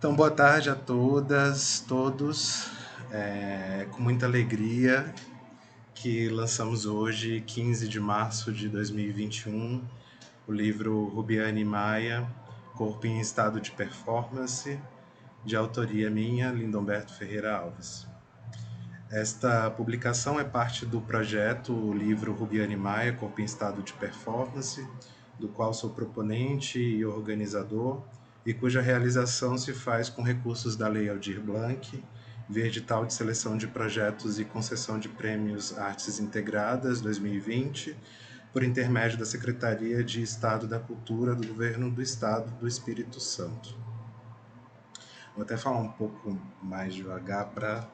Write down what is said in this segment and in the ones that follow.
Então, boa tarde a todas, todos. Com muita alegria que lançamos hoje, 15 de março de 2021, o livro Rubiane Maia, Corpo em Estado de Performance, de autoria minha, Lindomberto Ferreira Alves. Esta publicação é parte do projeto o livro Rubiane Maia, Corpo em Estado de Performance, do qual sou proponente e organizador, e cuja realização se faz com recursos da Lei Aldir Blanc, via edital de seleção de projetos e concessão de prêmios Artes Integradas 2020, por intermédio da Secretaria de Estado da Cultura do Governo do Estado do Espírito Santo. Vou até falar um pouco mais devagar para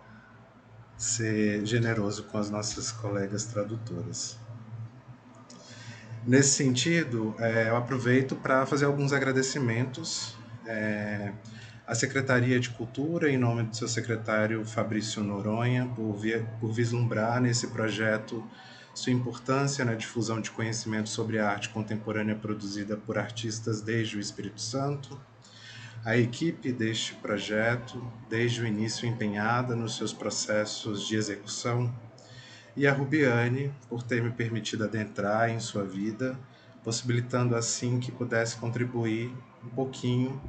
ser generoso com as nossas colegas tradutoras. Nesse sentido, eu aproveito para fazer alguns agradecimentos à Secretaria de Cultura, em nome do seu secretário Fabrício Noronha, por vislumbrar nesse projeto sua importância na difusão de conhecimento sobre a arte contemporânea produzida por artistas desde o Espírito Santo, a equipe deste projeto, desde o início empenhada nos seus processos de execução, e a Rubiane, por ter me permitido adentrar em sua vida, possibilitando assim que pudesse contribuir um pouquinho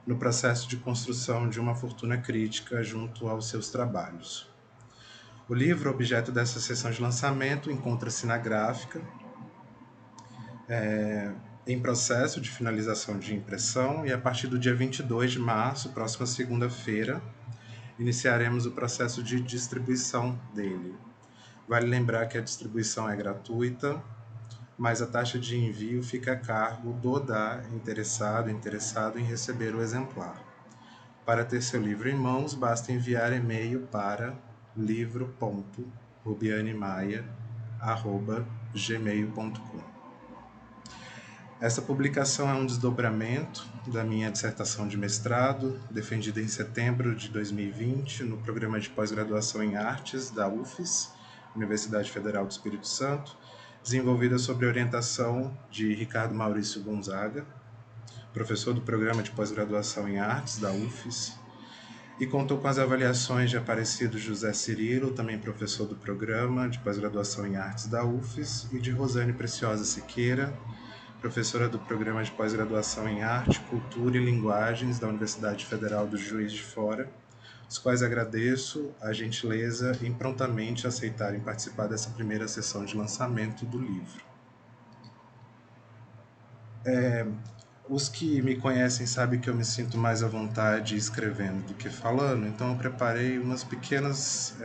no processo de construção de uma fortuna crítica junto aos seus trabalhos. O livro, objeto dessa sessão de lançamento, encontra-se na gráfica, em processo de finalização de impressão, e a partir do dia 22 de março, próxima segunda-feira, iniciaremos o processo de distribuição dele. Vale lembrar que a distribuição é gratuita, mas a taxa de envio fica a cargo do interessado em receber o exemplar. Para ter seu livro em mãos, basta enviar e-mail para livro.rubianemaia@gmail.com. Essa publicação é um desdobramento da minha dissertação de mestrado, defendida em setembro de 2020 no programa de pós-graduação em artes da UFES, Universidade Federal do Espírito Santo, desenvolvida sob orientação de Ricardo Maurício Gonzaga, professor do programa de pós-graduação em artes da UFES, e contou com as avaliações de Aparecido José Cirilo, também professor do programa de pós-graduação em artes da UFES, e de Rosane Preciosa Siqueira, professora do programa de pós-graduação em arte, cultura e linguagens da Universidade Federal do Juiz de Fora, os quais agradeço a gentileza em prontamente aceitarem participar dessa primeira sessão de lançamento do livro. Os que me conhecem sabem que eu me sinto mais à vontade escrevendo do que falando, então eu preparei umas pequenas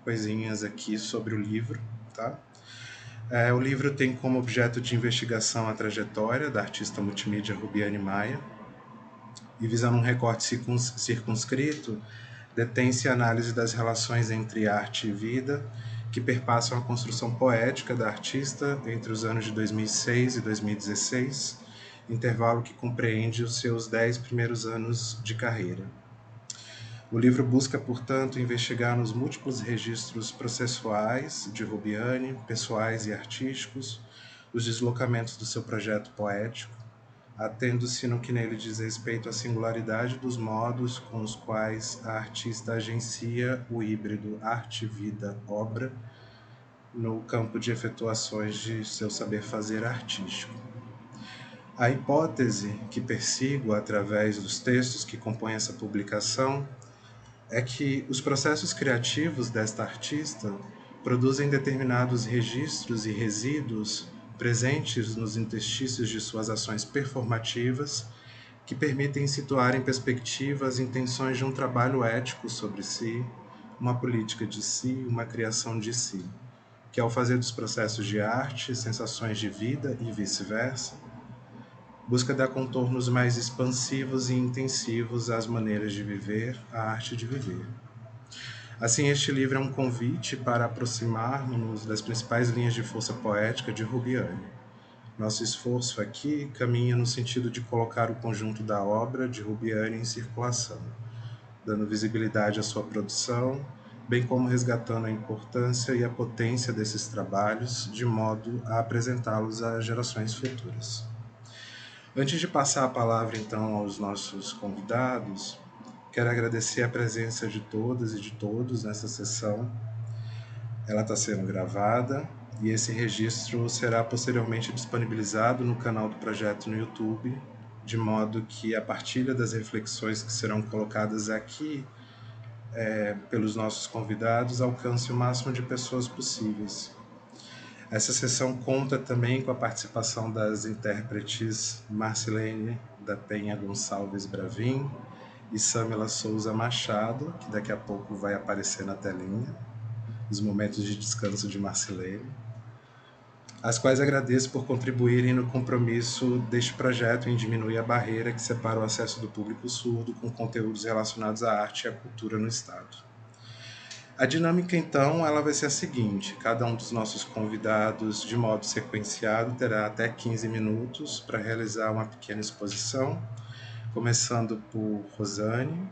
coisinhas aqui sobre o livro, tá? O livro tem como objeto de investigação a trajetória da artista multimídia Rubiane Maia, e visando um recorte circunscrito, detém-se a análise das relações entre arte e vida, que perpassam a construção poética da artista entre os anos de 2006 e 2016, intervalo que compreende os seus 10 primeiros anos de carreira. O livro busca, portanto, investigar nos múltiplos registros processuais de Rubiane, pessoais e artísticos, os deslocamentos do seu projeto poético, atendo-se no que nele diz respeito à singularidade dos modos com os quais a artista agencia o híbrido arte-vida-obra no campo de efetuações de seu saber-fazer artístico. A hipótese que persigo através dos textos que compõem essa publicação é que os processos criativos desta artista produzem determinados registros e resíduos presentes nos interstícios de suas ações performativas que permitem situar em perspectiva as intenções de um trabalho ético sobre si, uma política de si, uma criação de si, que ao fazer dos processos de arte sensações de vida e vice-versa, busca dar contornos mais expansivos e intensivos às maneiras de viver, à arte de viver. Assim, este livro é um convite para aproximarmos das principais linhas de força poética de Rubiane. Nosso esforço aqui caminha no sentido de colocar o conjunto da obra de Rubiane em circulação, dando visibilidade à sua produção, bem como resgatando a importância e a potência desses trabalhos, de modo a apresentá-los a gerações futuras. Antes de passar a palavra, então, aos nossos convidados, quero agradecer a presença de todas e de todos nessa sessão. Ela está sendo gravada e esse registro será posteriormente disponibilizado no canal do projeto no YouTube, de modo que a partilha das reflexões que serão colocadas aqui pelos nossos convidados alcance o máximo de pessoas possíveis. Essa sessão conta também com a participação das intérpretes Marcilene da Penha Gonçalves Bravin e Samila Souza Machado, que daqui a pouco vai aparecer na telinha, os momentos de descanso de Marcilene, as quais agradeço por contribuírem no compromisso deste projeto em diminuir a barreira que separa o acesso do público surdo com conteúdos relacionados à arte e à cultura no Estado. A dinâmica, então, ela vai ser a seguinte: cada um dos nossos convidados, de modo sequenciado, terá até 15 minutos para realizar uma pequena exposição, começando por Rosane,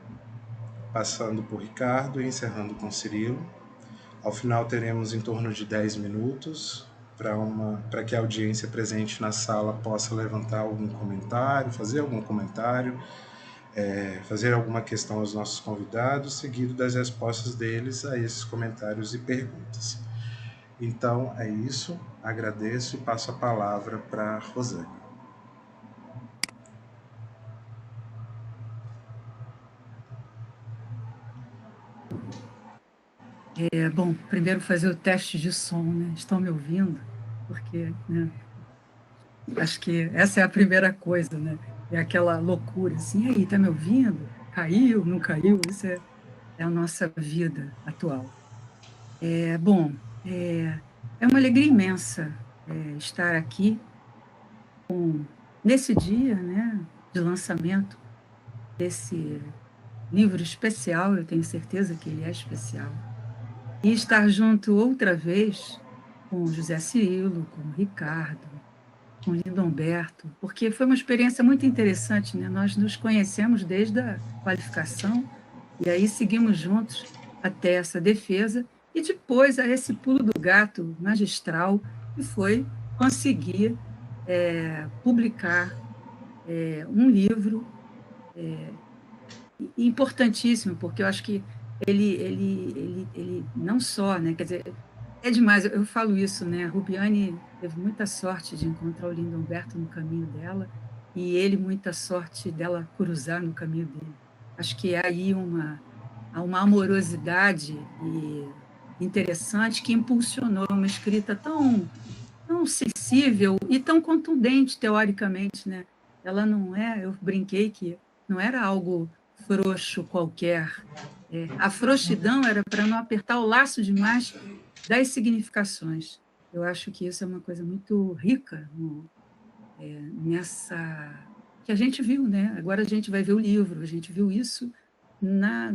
passando por Ricardo e encerrando com Cirilo. Ao final, teremos em torno de 10 minutos para que a audiência presente na sala possa levantar algum comentário, fazer algum comentário, fazer alguma questão aos nossos convidados, seguido das respostas deles a esses comentários e perguntas. Então, é isso. Agradeço e passo a palavra para a Rosane. Bom, primeiro fazer o teste de som, né? Estão me ouvindo? Porque, né, acho que essa é a primeira coisa, né? É aquela loucura, assim, aí, tá me ouvindo? Caiu, não caiu? Isso é a nossa vida atual. Bom, é uma alegria imensa estar aqui nesse dia, né, de lançamento desse livro especial, eu tenho certeza que ele é especial, e estar junto outra vez com o José Cirilo, com o Ricardo, com o Lindomberto, porque foi uma experiência muito interessante, né? Nós nos conhecemos desde a qualificação e aí seguimos juntos até essa defesa e depois a esse pulo do gato magistral que foi conseguir publicar um livro importantíssimo, porque eu acho que ele não só, né? Quer dizer, é demais, eu falo isso, né? A Rubiane teve muita sorte de encontrar o Lindomberto no caminho dela e ele muita sorte dela cruzar no caminho dele. Acho que é aí há uma amorosidade interessante que impulsionou uma escrita tão sensível e tão contundente, teoricamente, né? Ela não é, eu brinquei que não era algo frouxo qualquer. A frouxidão era para não apertar o laço demais das significações. Eu acho que isso é uma coisa muito rica nessa que a gente viu, né? Agora a gente vai ver o livro, a gente viu isso na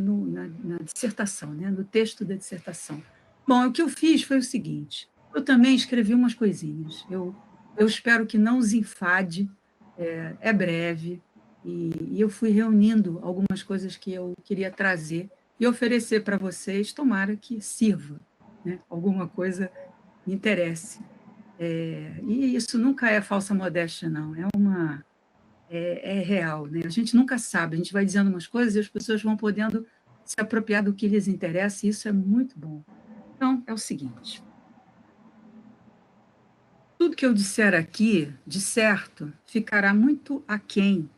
dissertação, né? No texto da dissertação. Bom, o que eu fiz foi o seguinte: eu também escrevi umas coisinhas. Eu espero que não os enfade, é breve, e eu fui reunindo algumas coisas que eu queria trazer e oferecer para vocês, tomara que sirva, né? Alguma coisa interesse. E isso nunca é falsa modéstia, não, é real, né? A gente nunca sabe, a gente vai dizendo umas coisas e as pessoas vão podendo se apropriar do que lhes interessa, e isso é muito bom. Então, é o seguinte: tudo que eu disser aqui, de certo, ficará muito aquém.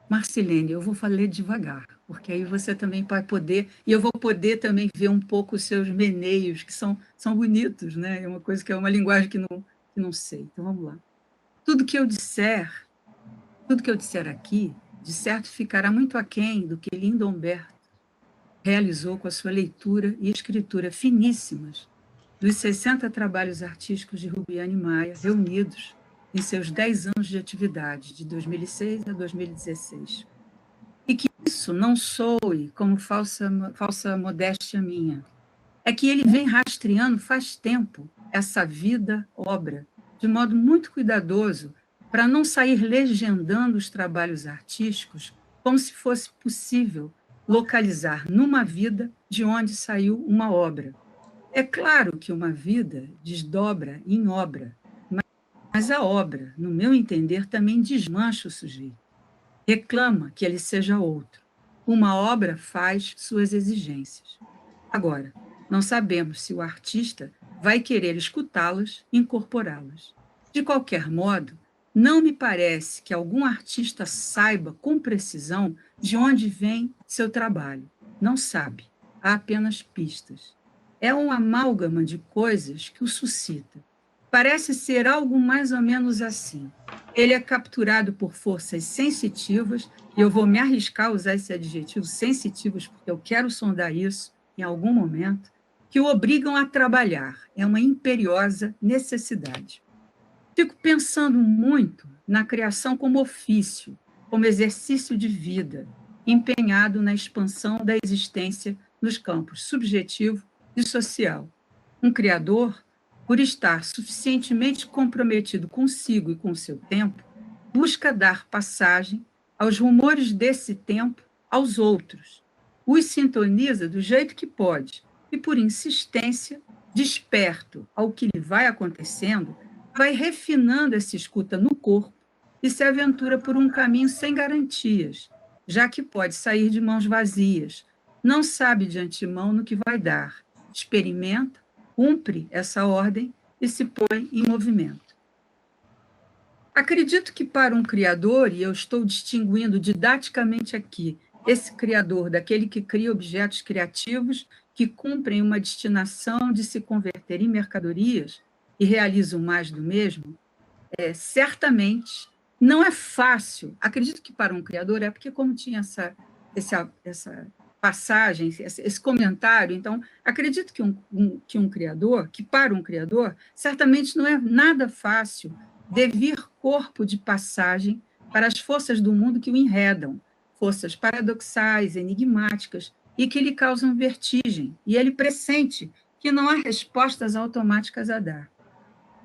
Marcilene, eu vou falar devagar, porque aí você também vai poder, e eu vou poder também ver um pouco os seus meneios, que são bonitos, né? É uma coisa que é uma linguagem que não sei. Então, vamos lá. Tudo que eu disser aqui, de certo, ficará muito aquém do que Lindomberto realizou com a sua leitura e escritura finíssimas dos 60 trabalhos artísticos de Rubiane Maia, reunidos em seus 10 anos de atividade, de 2006 a 2016. E que isso não soe como falsa modéstia minha. É que ele vem rastreando faz tempo essa vida-obra, de modo muito cuidadoso, para não sair legendando os trabalhos artísticos como se fosse possível localizar numa vida de onde saiu uma obra. É claro que uma vida desdobra em obra, Mas a obra, no meu entender, também desmancha o sujeito. Reclama que ele seja outro. Uma obra faz suas exigências. Agora, não sabemos se o artista vai querer escutá-las e incorporá-las. De qualquer modo, não me parece que algum artista saiba com precisão de onde vem seu trabalho. Não sabe. Há apenas pistas. É um amálgama de coisas que o suscita. Parece ser algo mais ou menos assim. Ele é capturado por forças sensitivas, e eu vou me arriscar a usar esse adjetivo, sensitivos, porque eu quero sondar isso em algum momento, que o obrigam a trabalhar. É uma imperiosa necessidade. Fico pensando muito na criação como ofício, como exercício de vida, empenhado na expansão da existência nos campos subjetivo e social. Um criador, por estar suficientemente comprometido consigo e com seu tempo, busca dar passagem aos rumores desse tempo aos outros, os sintoniza do jeito que pode e, por insistência, desperto ao que lhe vai acontecendo, vai refinando essa escuta no corpo e se aventura por um caminho sem garantias, já que pode sair de mãos vazias, não sabe de antemão no que vai dar, experimenta, cumpre essa ordem e se põe em movimento. Acredito que para um criador, e eu estou distinguindo didaticamente aqui, esse criador daquele que cria objetos criativos que cumprem uma destinação de se converter em mercadorias e realizam mais do mesmo, certamente não é fácil. Acredito que para um criador é porque como tinha essa passagem, esse comentário, então acredito que um criador, que para um criador, certamente não é nada fácil devir corpo de passagem para as forças do mundo que o enredam, forças paradoxais, enigmáticas, e que lhe causam vertigem, e ele pressente que não há respostas automáticas a dar.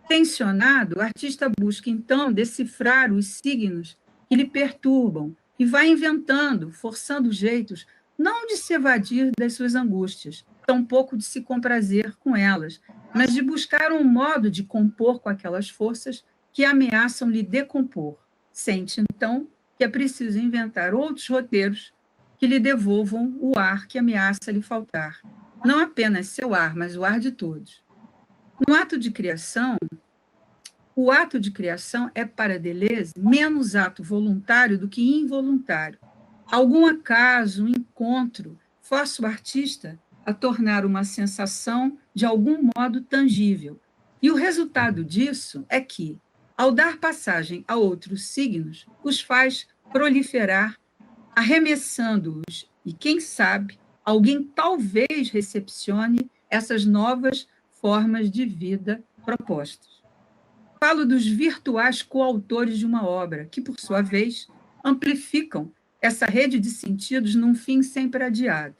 Tensionado, o artista busca, então, decifrar os signos que lhe perturbam e vai inventando, forçando jeitos, não de se evadir das suas angústias, tampouco de se comprazer com elas, mas de buscar um modo de compor com aquelas forças que ameaçam lhe decompor. Sente, então, que é preciso inventar outros roteiros que lhe devolvam o ar que ameaça lhe faltar. Não apenas seu ar, mas o ar de todos. No ato de criação, o ato de criação é, para Deleuze, menos ato voluntário do que involuntário. Algum acaso, um encontro, força o artista a tornar uma sensação de algum modo tangível. E o resultado disso é que, ao dar passagem a outros signos, os faz proliferar, arremessando-os, e quem sabe, alguém talvez recepcione essas novas formas de vida propostas. Falo dos virtuais coautores de uma obra, que, por sua vez, amplificam essa rede de sentidos num fim sempre adiado.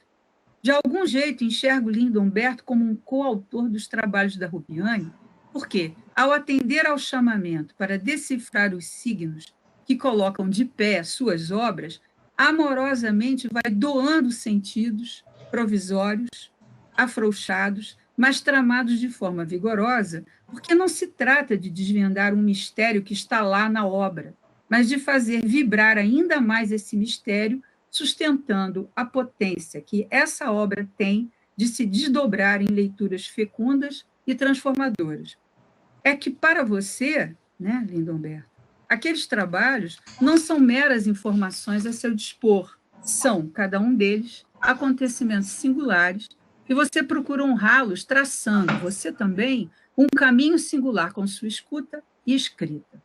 De algum jeito, enxergo Lindo Humberto como um coautor dos trabalhos da Rubiane, porque, ao atender ao chamamento para decifrar os signos que colocam de pé suas obras, amorosamente vai doando sentidos provisórios, afrouxados, mas tramados de forma vigorosa, porque não se trata de desvendar um mistério que está lá na obra, mas de fazer vibrar ainda mais esse mistério, sustentando a potência que essa obra tem de se desdobrar em leituras fecundas e transformadoras. É que, para você, né, Lindo Humberto, aqueles trabalhos não são meras informações a seu dispor, são, cada um deles, acontecimentos singulares, e você procura honrá-los traçando, você também, um caminho singular com sua escuta e escrita.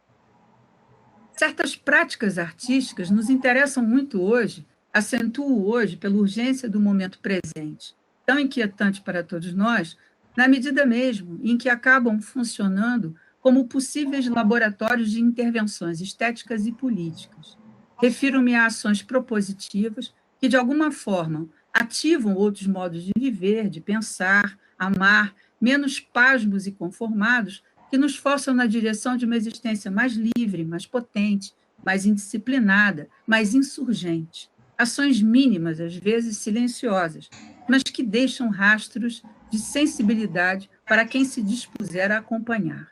Certas práticas artísticas nos interessam muito hoje, acentuam hoje pela urgência do momento presente, tão inquietante para todos nós, na medida mesmo em que acabam funcionando como possíveis laboratórios de intervenções estéticas e políticas. Refiro-me a ações propositivas que, de alguma forma, ativam outros modos de viver, de pensar, amar, menos pasmos e conformados, que nos forçam na direção de uma existência mais livre, mais potente, mais indisciplinada, mais insurgente. Ações mínimas, às vezes silenciosas, mas que deixam rastros de sensibilidade para quem se dispuser a acompanhar.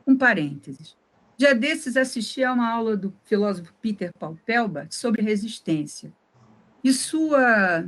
Um parênteses. Dia desses assisti a uma aula do filósofo Peter Paul Pelbart sobre resistência e sua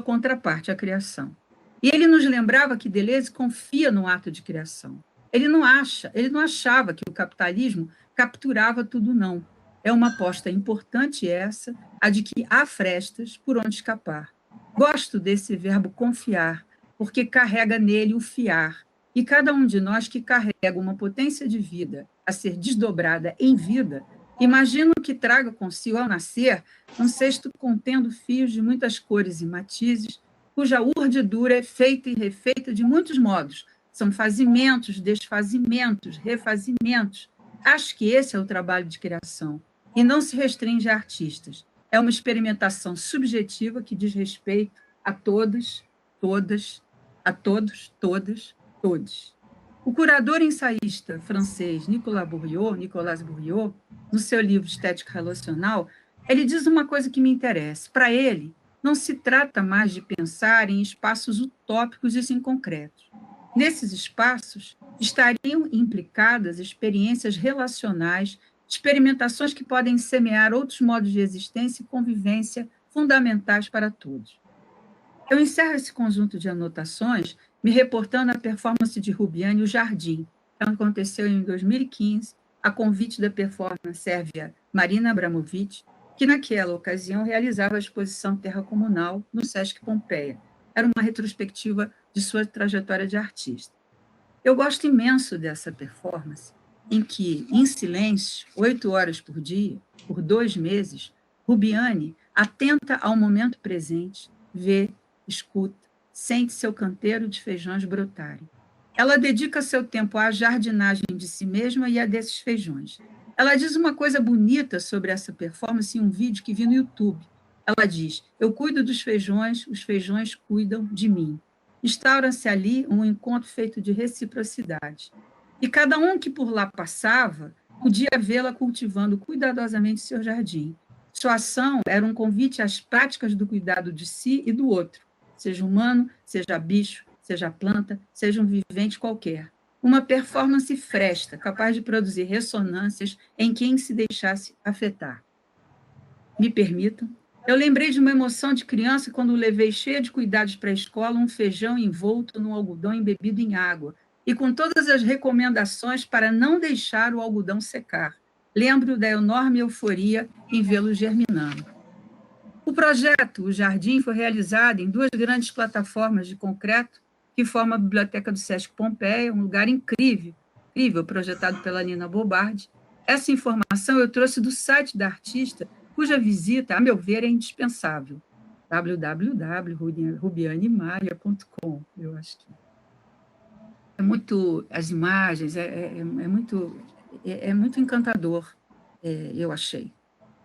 contraparte, a criação. E ele nos lembrava que Deleuze confia no ato de criação. Ele não achava que o capitalismo capturava tudo, não. É uma aposta importante essa, a de que há frestas por onde escapar. Gosto desse verbo confiar, porque carrega nele o fiar. E cada um de nós que carrega uma potência de vida a ser desdobrada em vida, imagino que traga consigo ao nascer um cesto contendo fios de muitas cores e matizes, cuja urdidura é feita e refeita de muitos modos. São fazimentos, desfazimentos, refazimentos. Acho que esse é o trabalho de criação, e não se restringe a artistas. É uma experimentação subjetiva que diz respeito a todos, todas, a todos, todas, todos. O curador ensaísta francês Nicolas Bourriot, no seu livro Estética Relacional, ele diz uma coisa que me interessa. Para ele, não se trata mais de pensar em espaços utópicos e sim concretos. Nesses espaços estariam implicadas experiências relacionais, experimentações que podem semear outros modos de existência e convivência fundamentais para todos. Eu encerro esse conjunto de anotações me reportando à performance de Rubiane, O Jardim, que aconteceu em 2015, a convite da performer sérvia Marina Abramovic, que naquela ocasião realizava a exposição Terra Comunal no Sesc Pompeia. Era uma retrospectiva de sua trajetória de artista. Eu gosto imenso dessa performance, em que, em silêncio, 8 horas por dia, por 2 meses, Rubiane atenta ao momento presente, vê, escuta, sente seu canteiro de feijões brotarem. Ela dedica seu tempo à jardinagem de si mesma e a desses feijões. Ela diz uma coisa bonita sobre essa performance em um vídeo que vi no YouTube. Ela diz: eu cuido dos feijões, os feijões cuidam de mim. Instaura-se ali um encontro feito de reciprocidade. E cada um que por lá passava podia vê-la cultivando cuidadosamente seu jardim. Sua ação era um convite às práticas do cuidado de si e do outro, seja humano, seja bicho, seja planta, seja um vivente qualquer. Uma performance fresta, capaz de produzir ressonâncias em quem se deixasse afetar. Me permitam. Eu lembrei de uma emoção de criança quando levei cheia de cuidados para a escola um feijão envolto num algodão embebido em água e com todas as recomendações para não deixar o algodão secar. Lembro da enorme euforia em vê-lo germinando. O projeto, o Jardim, foi realizado em 2 grandes plataformas de concreto que formam a Biblioteca do Sesc Pompeia, um lugar incrível, projetado pela Nina Bobardi. Essa informação eu trouxe do site da artista, cuja visita, a meu ver, é indispensável. www.rubianemaia.com. Eu acho que é muito, as imagens, é muito encantador, eu achei.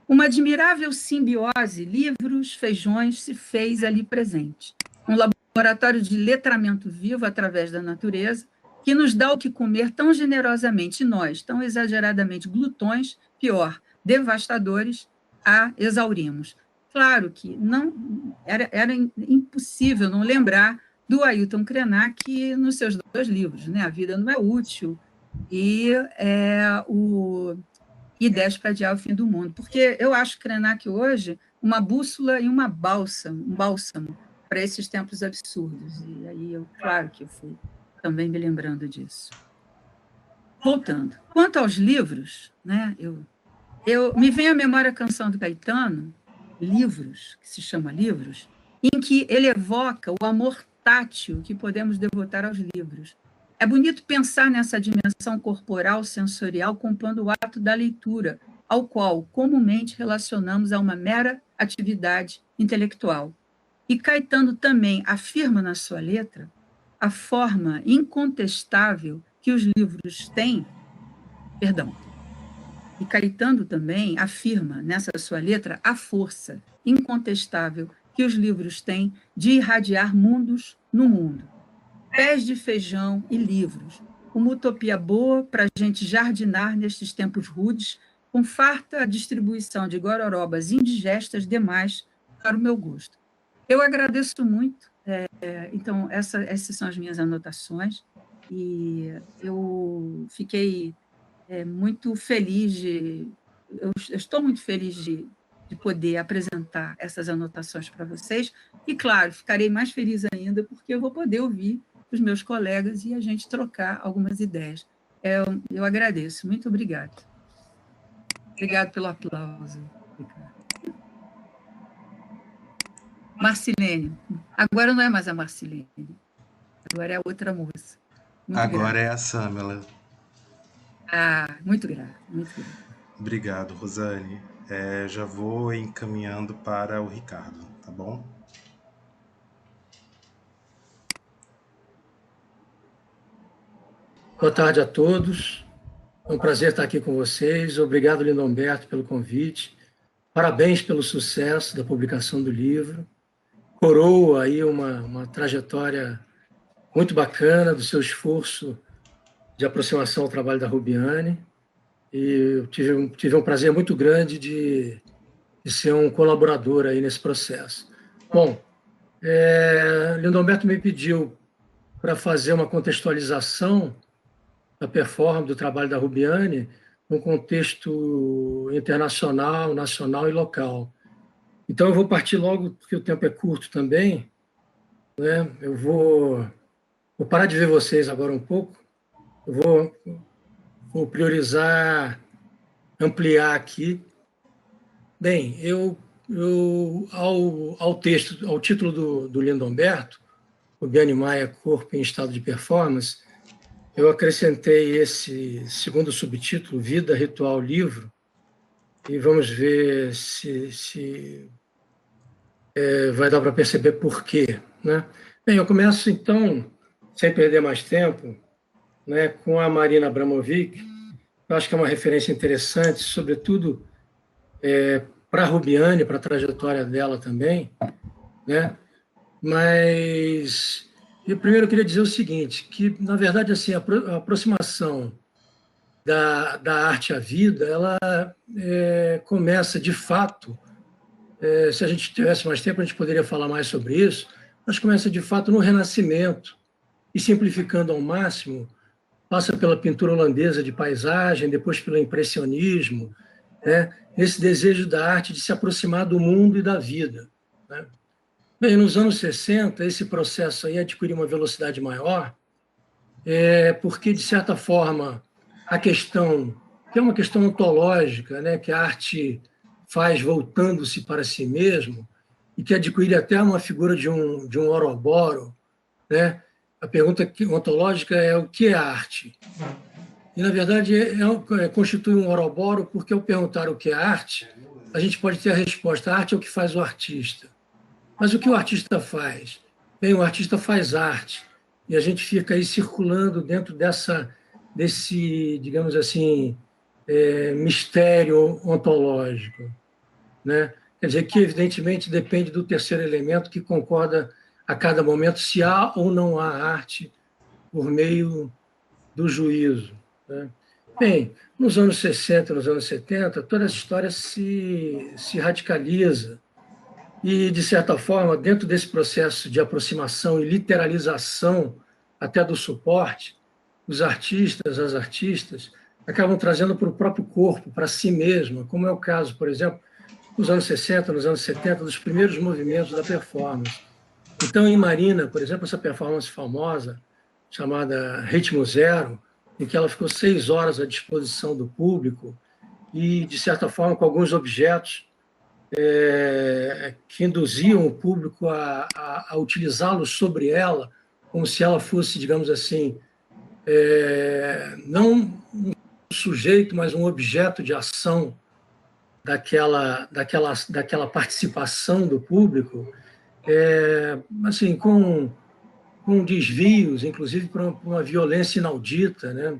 Uma admirável simbiose, livros, feijões, se fez ali presente. Um laboratório de letramento vivo através da natureza, que nos dá o que comer tão generosamente, e nós, tão exageradamente glutões, pior, devastadores, a exaurimos. Claro que não era impossível não lembrar do Ailton Krenak nos seus 2 livros, né? A Vida Não é Útil e Ideias para Adiar o Fim do Mundo, porque eu acho Krenak hoje uma bússola e um bálsamo para esses tempos absurdos. E aí, claro que eu fui também me lembrando disso. Voltando. Quanto aos livros, né, me vem à memória a canção do Caetano, Livros, que se chama Livros, em que ele evoca o amor tátil que podemos devotar aos livros. É bonito pensar nessa dimensão corporal, sensorial, compondo o ato da leitura, ao qual comumente relacionamos a uma mera atividade intelectual. E Caetano também afirma na sua letra a forma incontestável que os livros têm, e Caetano também afirma nessa sua letra a força incontestável que os livros têm de irradiar mundos no mundo. Pés de feijão e livros, uma utopia boa para a gente jardinar nestes tempos rudes, com farta distribuição de gororobas indigestas demais para o meu gosto. Eu agradeço muito. Então, essas são as minhas anotações, e eu fiquei muito feliz eu estou muito feliz de poder apresentar essas anotações para vocês. E, claro, ficarei mais feliz ainda porque eu vou poder ouvir os meus colegas e a gente trocar algumas ideias. Eu agradeço. Muito obrigada. Obrigado pelo aplauso, Ricardo. Marcilene. Agora não é mais a Marcilene. Agora é a outra moça. Muito agora grata. É a Samela. Muito grata, muito grata. Obrigado, Rosane. Já vou encaminhando para o Ricardo, tá bom? Boa tarde a todos. É um prazer estar aqui com vocês. Obrigado, Lindomberto, pelo convite. Parabéns pelo sucesso da publicação do livro. Coroa aí uma trajetória muito bacana do seu esforço de aproximação ao trabalho da Rubiane. E eu tive um prazer muito grande de ser um colaborador aí nesse processo. Bom, Lindomberto me pediu para fazer uma contextualização da performance, do trabalho da Rubiane, num contexto internacional, nacional e local. Então, eu vou partir logo, porque o tempo é curto também, né? Eu vou parar de ver vocês agora um pouco, eu vou priorizar, ampliar aqui. Bem, ao texto, ao título do Lindomberto, Rubiane Maia, Corpo em Estado de Performance, eu acrescentei esse segundo subtítulo, Vida, Ritual, Livro, e vamos ver se vai dar para perceber por quê, né? Bem, eu começo, então, sem perder mais tempo, né, com a Marina Abramovic. Eu acho que é uma referência interessante, sobretudo para a Rubiane, para a trajetória dela também, né? Mas eu primeiro queria dizer o seguinte, que, na verdade, assim, a aproximação da arte à vida, ela começa, de fato, se a gente tivesse mais tempo, a gente poderia falar mais sobre isso, mas começa, de fato, no Renascimento, e, simplificando ao máximo, passa pela pintura holandesa de paisagem, depois pelo impressionismo, né? Esse desejo da arte de se aproximar do mundo e da vida, né? Bem, nos anos 60, esse processo aí adquiriu uma velocidade maior, porque, de certa forma, a questão, que é uma questão ontológica, né, que a arte faz voltando-se para si mesmo, e que adquire até uma figura de um Ouroboros, né? A pergunta ontológica é o que é arte? E, na verdade, constitui um Ouroboros, porque, ao perguntar o que é arte, a gente pode ter a resposta: a arte é o que faz o artista. Mas o que o artista faz? Bem, o artista faz arte, e a gente fica aí circulando dentro desse, digamos assim, mistério ontológico, né? Quer dizer, que evidentemente depende do terceiro elemento, que concorda a cada momento se há ou não há arte por meio do juízo, né? Bem, nos anos 60, nos anos 70, toda essa história se radicaliza e, de certa forma, dentro desse processo de aproximação e literalização até do suporte, os artistas, as artistas, acabam trazendo para o próprio corpo, para si mesma, como é o caso, por exemplo, nos anos 60, nos anos 70, dos primeiros movimentos da performance. Então, em Marina, por exemplo, essa performance famosa, chamada Ritmo Zero, em que ela ficou 6 horas à disposição do público e, de certa forma, com alguns objetos que induziam o público a utilizá-los sobre ela, como se ela fosse, digamos assim, não um sujeito, mas um objeto de ação daquela participação do público, assim, com desvios, inclusive para uma violência inaudita, né?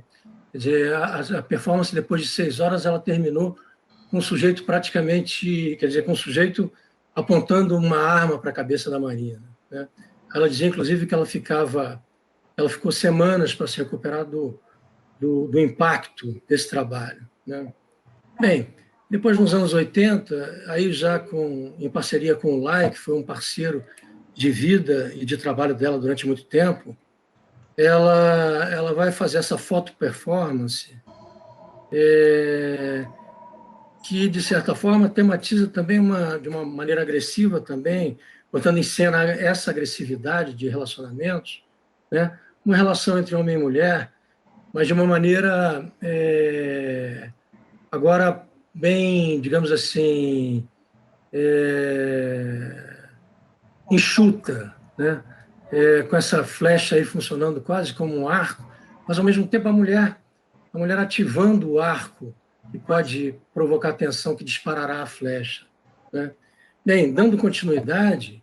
Quer dizer, a performance, depois de 6 horas, ela terminou com o sujeito praticamente, quer dizer, com o sujeito apontando uma arma para a cabeça da Marina, né? Ela dizia, inclusive, que ela ficou semanas para se recuperar do impacto desse trabalho, né? Bem, depois, nos anos 80, aí já em parceria com o Lai, que foi um parceiro de vida e de trabalho dela durante muito tempo, ela vai fazer essa foto performance que, de certa forma, tematiza também de uma maneira agressiva também, botando em cena essa agressividade de relacionamentos, né? Uma relação entre homem e mulher, mas de uma maneira, agora, bem, digamos assim, enxuta, né? Com essa flecha aí funcionando quase como um arco, mas, ao mesmo tempo, a mulher ativando o arco, que pode provocar tensão, que disparará a flecha, né? Bem, dando continuidade,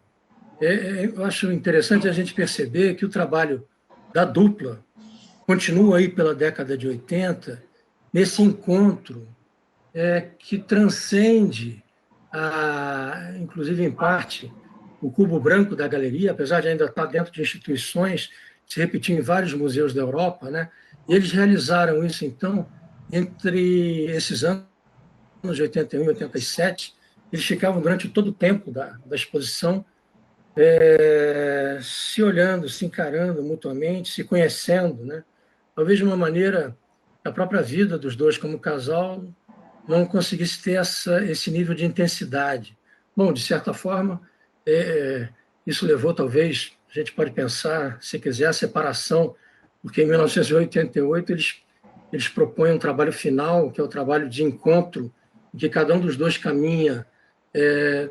eu acho interessante a gente perceber que o trabalho da dupla continua aí pela década de 80, nesse encontro que transcende, inclusive em parte, o cubo branco da galeria, apesar de ainda estar dentro de instituições, se repetir em vários museus da Europa, né? E eles realizaram isso, então, entre esses anos de 81 e 87, eles ficavam durante todo o tempo da exposição se olhando, se encarando mutuamente, se conhecendo, né? Talvez de uma maneira, a própria vida dos dois como casal não conseguisse ter esse nível de intensidade. Bom, de certa forma, isso levou, talvez, a gente pode pensar, se quiser, a separação, porque em 1988 eles propõem um trabalho final, que é o trabalho de encontro, em que cada um dos dois caminha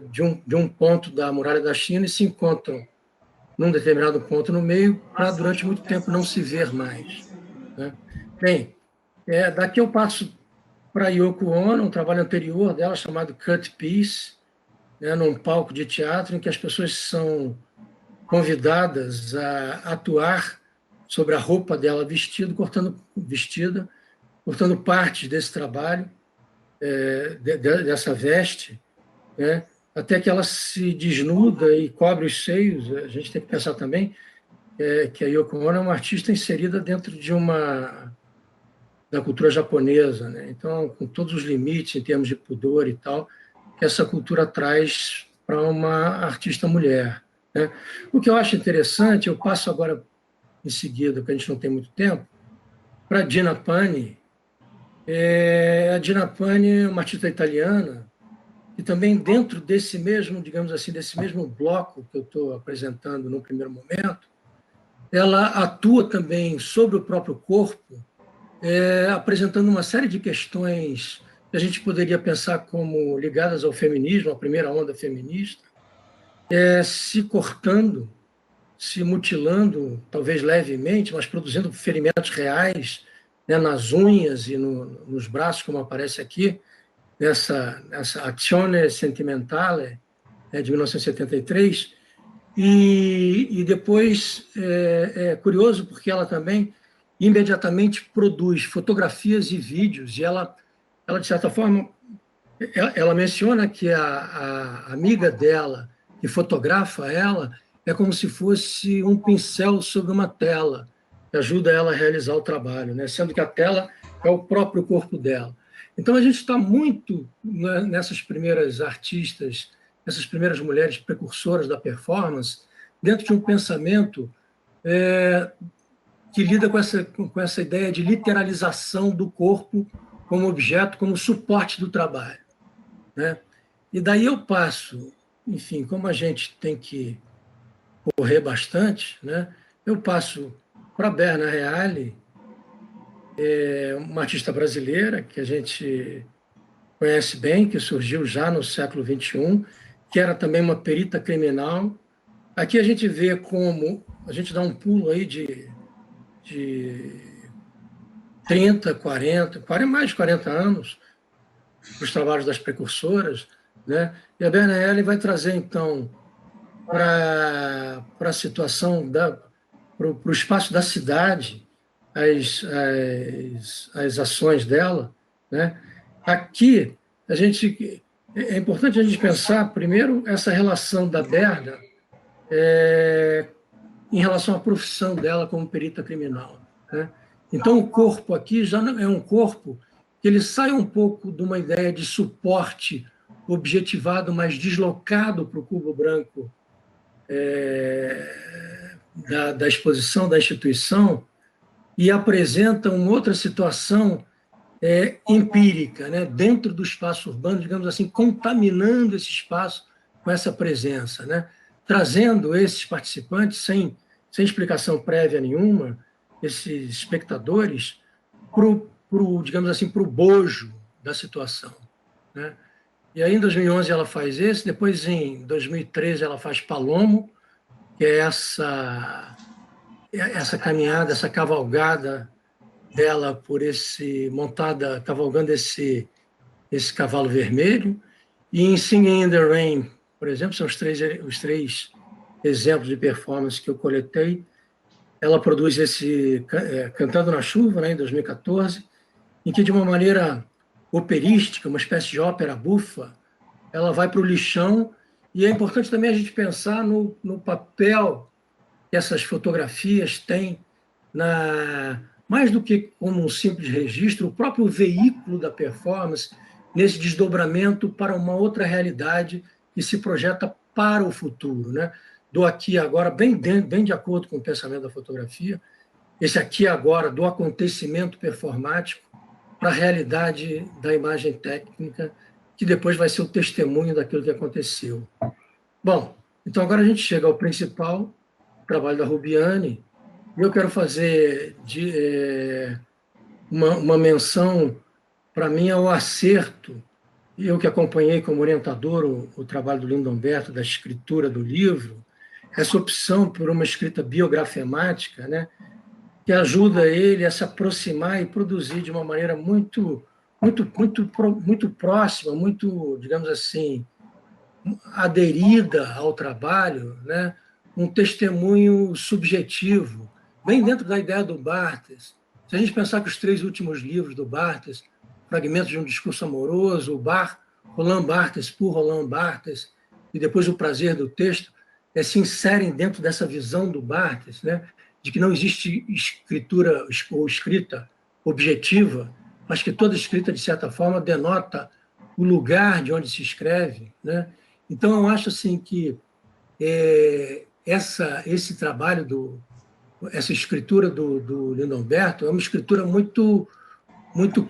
de um ponto da muralha da China e se encontram num determinado ponto no meio para, durante muito tempo, não se ver mais, né? Bem, daqui eu passo para Yoko Ono, um trabalho anterior dela chamado Cut Piece, né, num palco de teatro em que as pessoas são convidadas a atuar sobre a roupa dela vestida, cortando partes desse trabalho, dessa veste, né, até que ela se desnuda e cobre os seios. A gente tem que pensar também que a Yoko Ono é uma artista inserida dentro da cultura japonesa, né? Então, com todos os limites em termos de pudor e tal, que essa cultura traz para uma artista mulher, né? O que eu acho interessante, eu passo agora em seguida, porque a gente não tem muito tempo, para Gina Pani. A Gina Pani é uma artista italiana e também dentro desse mesmo, digamos assim, desse mesmo bloco que eu estou apresentando no primeiro momento, ela atua também sobre o próprio corpo, apresentando uma série de questões que a gente poderia pensar como ligadas ao feminismo, à primeira onda feminista, se cortando, se mutilando, talvez levemente, mas produzindo ferimentos reais, né, nas unhas e nos braços, como aparece aqui, nessa Azione Sentimentale, de 1973. E depois é curioso porque ela também imediatamente produz fotografias e vídeos, e ela de certa forma, ela menciona que a amiga dela, que fotografa ela, é como se fosse um pincel sobre uma tela, que ajuda ela a realizar o trabalho, né? Sendo que a tela é o próprio corpo dela. Então, a gente está muito, né, nessas primeiras artistas, essas primeiras mulheres precursoras da performance, dentro de um pensamento que lida com essa ideia de literalização do corpo como objeto, como suporte do trabalho, né? E daí eu passo, enfim, como a gente tem que correr bastante, né? Eu passo para Berna Reale, uma artista brasileira que a gente conhece bem, que surgiu já no século XXI, que era também uma perita criminal. Aqui a gente vê como a gente dá um pulo aí de 30, 40, mais de 40 anos para os trabalhos das precursoras, né? E a Berna Reale vai trazer, então, para a situação, para o espaço da cidade, as ações dela, né? Aqui, é importante a gente pensar, primeiro, essa relação da Berna em relação à profissão dela como perita criminal, né? Então, o corpo aqui já não é um corpo que ele sai um pouco de uma ideia de suporte objetivado, mas deslocado para o cubo branco da exposição, da instituição, e apresenta uma outra situação empírica, né? Dentro do espaço urbano, digamos assim, contaminando esse espaço com essa presença, né? Trazendo esses participantes, sem explicação prévia nenhuma, esses espectadores, digamos assim, para o bojo da situação, né? E aí, em 2011, ela faz esse, depois, em 2013, ela faz Palomo, que é essa caminhada, essa cavalgada dela montada, cavalgando esse cavalo vermelho. E em Singing in the Rain, por exemplo, são os três exemplos de performance que eu coletei. Ela produz esse Cantando na Chuva, né, em 2014, em que, de uma maneira operística, uma espécie de ópera bufa, ela vai para o lixão. E é importante também a gente pensar no papel que essas fotografias têm, mais do que como um simples registro, o próprio veículo da performance, nesse desdobramento para uma outra realidade que se projeta para o futuro, né? Do aqui e agora, bem de acordo com o pensamento da fotografia, esse aqui e agora do acontecimento performático para a realidade da imagem técnica, que depois vai ser o testemunho daquilo que aconteceu. Bom, então agora a gente chega ao principal trabalho da Rubiane, e eu quero fazer uma menção, para mim, ao acerto, e eu que acompanhei como orientador o trabalho do Lindomberto, da escritura do livro, essa opção por uma escrita biografemática, né, que ajuda ele a se aproximar e produzir de uma maneira muito próxima, muito, digamos assim, aderida ao trabalho, né, um testemunho subjetivo, bem dentro da ideia do Barthes. Se a gente pensar que os 3 últimos livros do Barthes, Fragmentos de um Discurso Amoroso, Roland Barthes, por Roland Barthes, e depois O Prazer do Texto, se inserem dentro dessa visão do Barthes, né, de que não existe escritura ou escrita objetiva, mas que toda escrita, de certa forma, denota o lugar de onde se escreve, né? Então, eu acho assim que esse trabalho, essa escritura do Lindomberto é uma escritura muito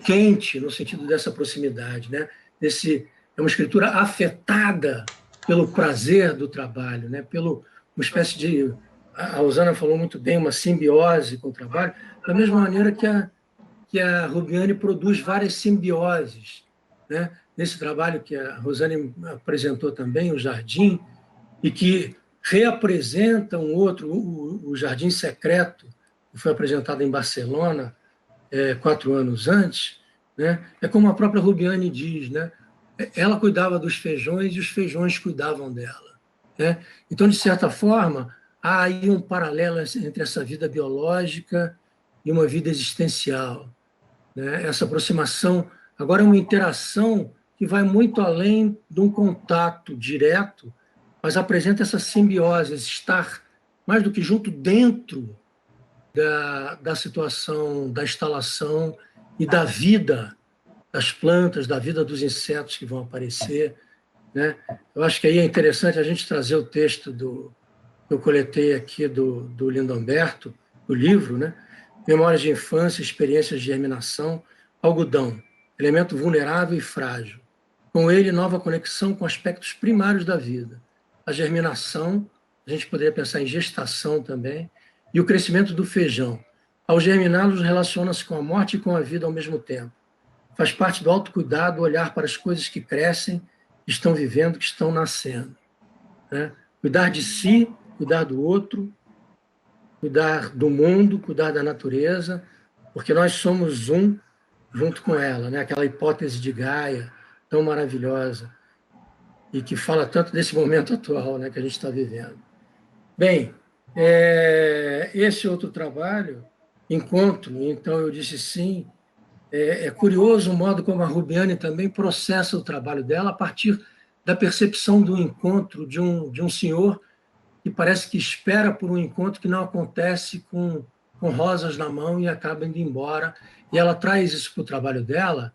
quente, no sentido dessa proximidade, né? É uma escritura afetada pelo prazer do trabalho, né? Uma espécie de... A Rosana falou muito bem, uma simbiose com o trabalho, da mesma maneira que a Rubiane produz várias simbioses, né? Nesse trabalho que a Rosane apresentou também, o Jardim, e que reapresenta um outro, o Jardim Secreto, que foi apresentado em Barcelona 4 anos antes, né? É como a própria Rubiane diz, né? Ela cuidava dos feijões e os feijões cuidavam dela, né? Então, de certa forma, há aí um paralelo entre essa vida biológica e uma vida existencial, né? Essa aproximação agora é uma interação que vai muito além de um contato direto, mas apresenta essa simbiose, esse estar mais do que junto, dentro da situação, da instalação e da vida das plantas, da vida dos insetos que vão aparecer, né? Eu acho que aí é interessante a gente trazer o texto que eu coletei aqui do Lindomberto, do livro, né? Memórias de infância, experiências de germinação, algodão, elemento vulnerável e frágil. Com ele, nova conexão com aspectos primários da vida. A germinação, a gente poderia pensar em gestação também, e o crescimento do feijão. Ao germiná-los, relaciona-se com a morte e com a vida ao mesmo tempo. Faz parte do autocuidado olhar para as coisas que crescem, que estão vivendo, que estão nascendo, né? Cuidar de si, cuidar do outro, cuidar do mundo, cuidar da natureza, porque nós somos um junto com ela, né? Aquela hipótese de Gaia, tão maravilhosa, e que fala tanto desse momento atual, né, que a gente está vivendo. Bem, esse outro trabalho, Encontro, então eu disse sim, é curioso o modo como a Rubiane também processa o trabalho dela a partir da percepção do encontro de um senhor que parece que espera por um encontro que não acontece, com rosas na mão, e acaba indo embora, e ela traz isso para o trabalho dela.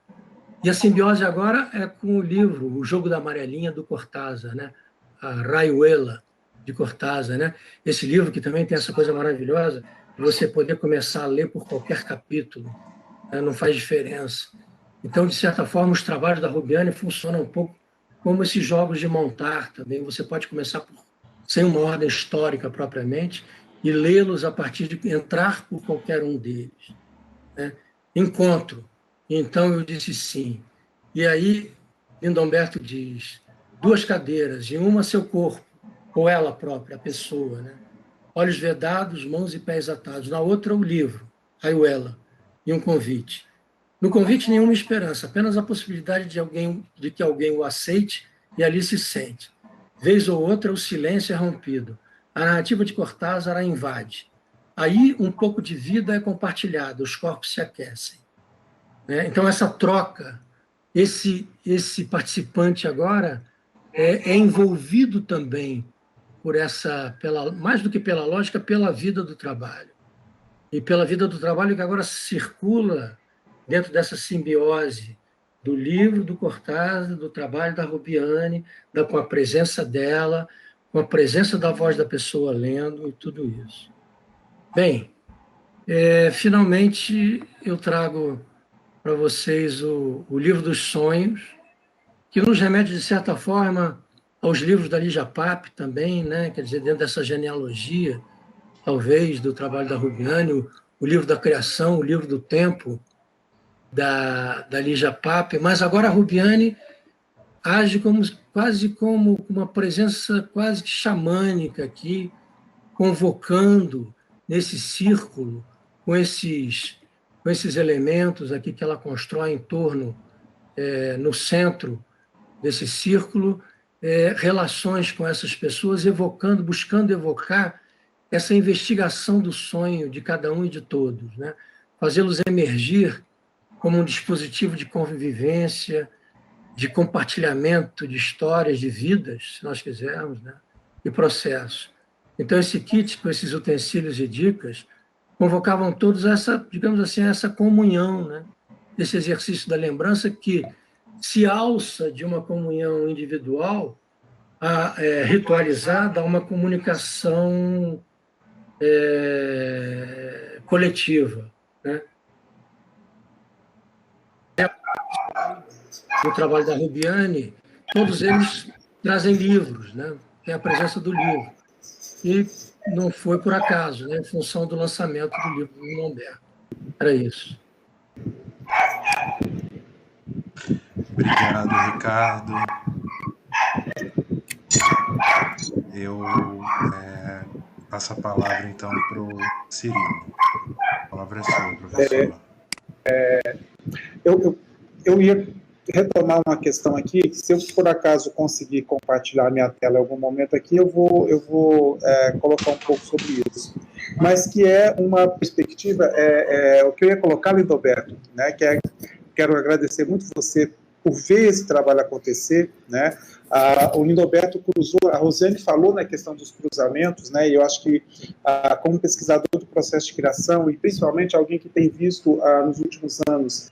E a simbiose agora é com o livro O Jogo da Amarelinha, do Cortázar, né? A Rayuela, de Cortázar, né? Esse livro que também tem essa coisa maravilhosa de você poder começar a ler por qualquer capítulo, né? Não faz diferença. Então, de certa forma, os trabalhos da Rubiane funcionam um pouco como esses jogos de montar também. Você pode começar sem uma ordem histórica propriamente e lê-los a partir de entrar por qualquer um deles, né? Encontro. Então, eu disse sim. E aí, Lindomberto diz, 2 cadeiras, e uma seu corpo, ou ela própria, a pessoa, né? Olhos vedados, mãos e pés atados. Na outra, o livro, Raiuela, e um convite. No convite, nenhuma esperança, apenas a possibilidade de que alguém o aceite e ali se sente. Vez ou outra, o silêncio é rompido. A narrativa de Cortázar a invade. Aí, um pouco de vida é compartilhada, os corpos se aquecem, né? Então, essa troca, esse participante agora é envolvido também por mais do que pela lógica, pela vida do trabalho. E pela vida do trabalho que agora circula dentro dessa simbiose do livro do Cortázar, do trabalho da Rubiane, com a presença dela, com a presença da voz da pessoa lendo e tudo isso. Bem, finalmente eu trago para vocês o Livro dos Sonhos, que nos remete, de certa forma, aos livros da Lígia Pape também, né? Quer dizer, dentro dessa genealogia, talvez, do trabalho da Rubiane, o livro da criação, o livro do tempo, da Lígia Pape, mas agora a Rubiane age quase como uma presença quase que xamânica aqui, convocando nesse círculo, com esses elementos aqui que ela constrói em torno, no centro desse círculo, relações com essas pessoas, buscando evocar essa investigação do sonho de cada um e de todos, né? Fazê-los emergir como um dispositivo de convivência, de compartilhamento de histórias, de vidas, se nós quisermos, né? E processos. Então, esse kit, com esses utensílios e dicas, convocavam todos digamos assim, essa comunhão, né? Desse exercício da lembrança que se alça de uma comunhão individual ritualizada a uma comunicação coletiva, né? No trabalho da Rubiane, todos eles trazem livros, né? Tem a presença do livro. E não foi por acaso, né? Em função do lançamento do livro do Lindomberto. Era isso. Obrigado, Ricardo. Eu passo a palavra, então, para o Cirilo. A palavra é sua, professor. Eu ia retomar uma questão aqui, que se eu, por acaso, conseguir compartilhar minha tela em algum momento aqui, eu vou colocar um pouco sobre isso. Mas que é uma perspectiva, o que eu ia colocar, Lindomberto, né, quero agradecer muito você por ver esse trabalho acontecer, né? O Lindomberto cruzou, a Rosiane falou na questão dos cruzamentos, né? E eu acho que, como pesquisador do processo de criação, e principalmente alguém que tem visto nos últimos anos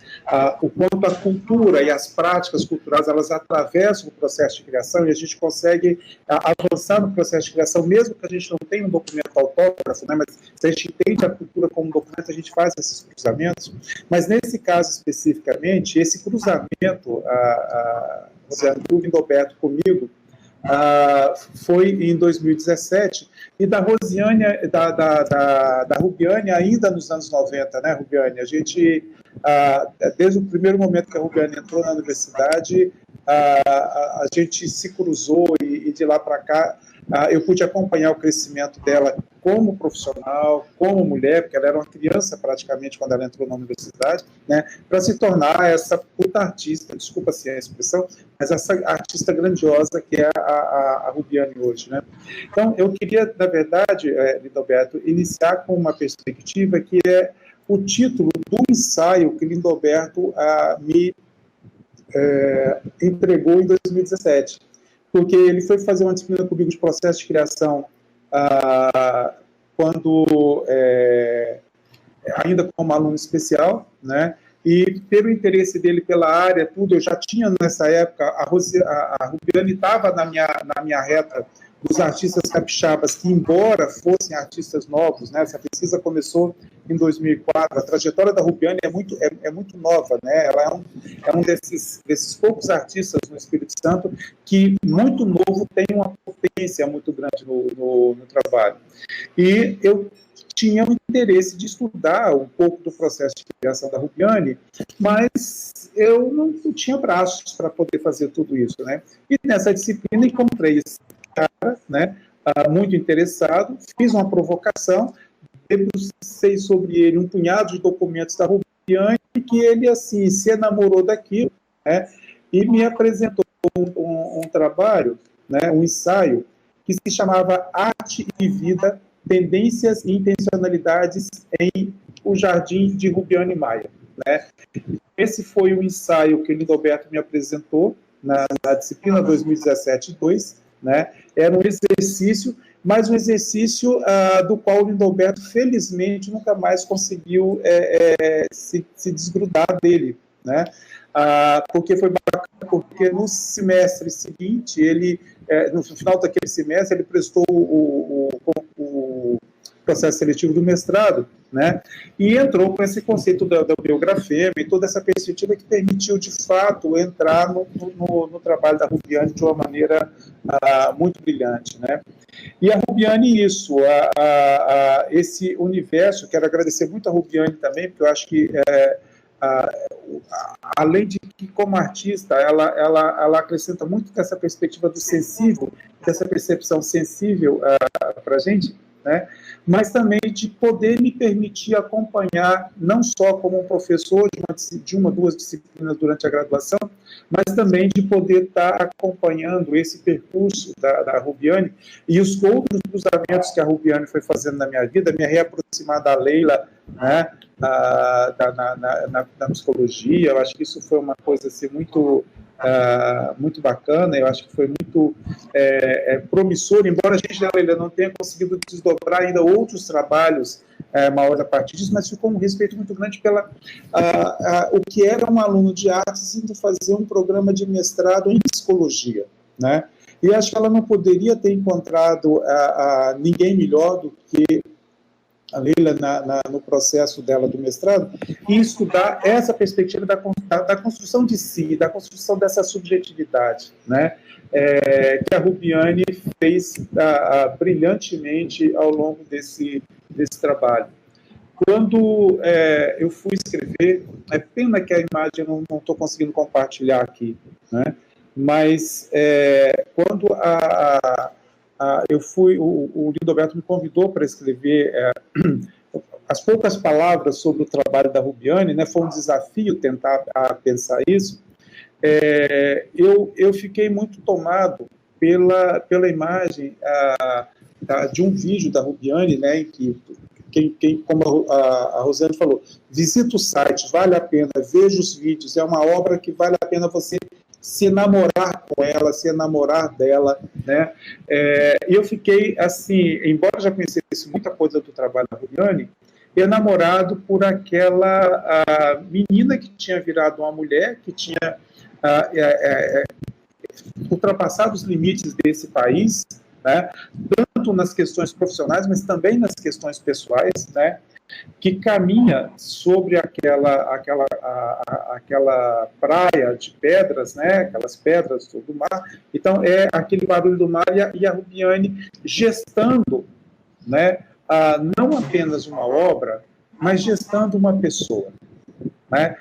o quanto a cultura e as práticas culturais, elas atravessam o processo de criação, e a gente consegue avançar no processo de criação, mesmo que a gente não tenha um documento autógrafo, né? Mas se a gente entende a cultura como documento, a gente faz esses cruzamentos. Mas nesse caso especificamente, esse cruzamento, do Lindomberto comigo, foi em 2017, e da Rosiane, da Rubiane ainda nos anos 90, né, Rubiane? A gente, desde o primeiro momento que a Rubiane entrou na universidade, a gente se cruzou, e de lá para cá eu pude acompanhar o crescimento dela como profissional, como mulher, porque ela era uma criança praticamente quando ela entrou na universidade, né, para se tornar essa puta artista, desculpa se é a expressão, mas essa artista grandiosa que é a Rubiane hoje, né. Então, eu queria, na verdade, Lindomberto, iniciar com uma perspectiva que é o título do ensaio que Lindomberto me entregou em 2017, porque ele foi fazer uma disciplina comigo de processo de criação quando ainda como aluno especial, né? E pelo interesse dele pela área, tudo, eu já tinha nessa época, a Rubiane estava na minha reta dos artistas capixabas, que embora fossem artistas novos, né, essa pesquisa começou em 2004, a trajetória da Rubiane é muito nova, né, ela é um desses poucos artistas no Espírito Santo que, muito novo, tem uma potência muito grande no trabalho. E eu tinha o interesse de estudar um pouco do processo de criação da Rubiane, mas eu não tinha braços para poder fazer tudo isso, né? E nessa disciplina encontrei esse cara, né, muito interessado, fiz uma provocação, debrucei sobre ele um punhado de documentos da Rubiane, que ele, assim, se enamorou daquilo, né, e me apresentou um trabalho, né, um ensaio, que se chamava Arte e Vida, Tendências e Intencionalidades em O Jardim de Rubiane Maia, né? Esse foi o ensaio que o Lindoberto me apresentou na disciplina 2017-2, né? Era um exercício, mas um exercício do qual o Lindoberto, felizmente, nunca mais conseguiu se desgrudar dele, né? Porque foi bacana, porque no semestre seguinte, no final daquele semestre, ele prestou o processo seletivo do mestrado, né, e entrou com esse conceito da biografia e toda essa perspectiva que permitiu, de fato, entrar no trabalho da Rubiane de uma maneira muito brilhante, né. E a Rubiane, esse universo, quero agradecer muito a Rubiane também, porque eu acho que além de que, como artista, ela acrescenta muito dessa perspectiva do sensível, dessa percepção sensível para a gente, né? Mas também de poder me permitir acompanhar, não só como um professor de uma, duas disciplinas durante a graduação, mas também de poder estar acompanhando esse percurso da Rubiane e os outros cruzamentos que a Rubiane foi fazendo na minha vida, me reaproximar da Leila, né, na psicologia. Eu acho que isso foi uma coisa assim, muito bacana, eu acho que foi muito promissor, embora a gente ainda não tenha conseguido desdobrar ainda outros trabalhos maiores a partir disso, mas ficou um respeito muito grande pela o que era um aluno de artes indo fazer um programa de mestrado em psicologia, né? E acho que ela não poderia ter encontrado ninguém melhor do que a Leila no processo dela do mestrado, e estudar essa perspectiva da construção de si, da construção dessa subjetividade, né, que a Rubiane fez brilhantemente ao longo desse trabalho. Quando eu fui escrever, é pena que a imagem eu não estou conseguindo compartilhar aqui, né, mas quando o Lindoberto me convidou para escrever as poucas palavras sobre o trabalho da Rubiane, né, foi um desafio tentar pensar isso. Eu fiquei muito tomado pela imagem de um vídeo da Rubiane, né, em que como a Rosane falou, visita o site, vale a pena, veja os vídeos, é uma obra que vale a pena você se enamorar com ela, se enamorar dela, né? E eu fiquei, assim, embora já conhecesse muita coisa do trabalho da Rubiane, enamorado por aquela menina que tinha virado uma mulher, que tinha ultrapassado os limites desse país, né? Tanto nas questões profissionais, mas também nas questões pessoais, né? Que caminha sobre aquela praia de pedras, né, aquelas pedras do mar. Então, é aquele barulho do mar e a Rubiane gestando, né, não apenas uma obra, mas gestando uma pessoa. Né?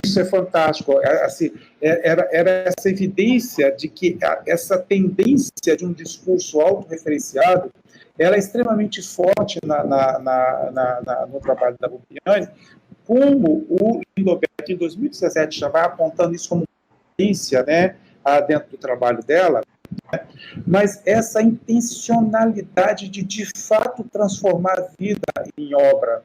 Isso é fantástico. Assim, era essa evidência de que essa tendência de um discurso autorreferenciado ela é extremamente forte no trabalho da Rubiane, como o Lindoberto, em 2017, já vai apontando isso como tendência, né, dentro do trabalho dela, né, mas essa intencionalidade de fato, transformar a vida em obra.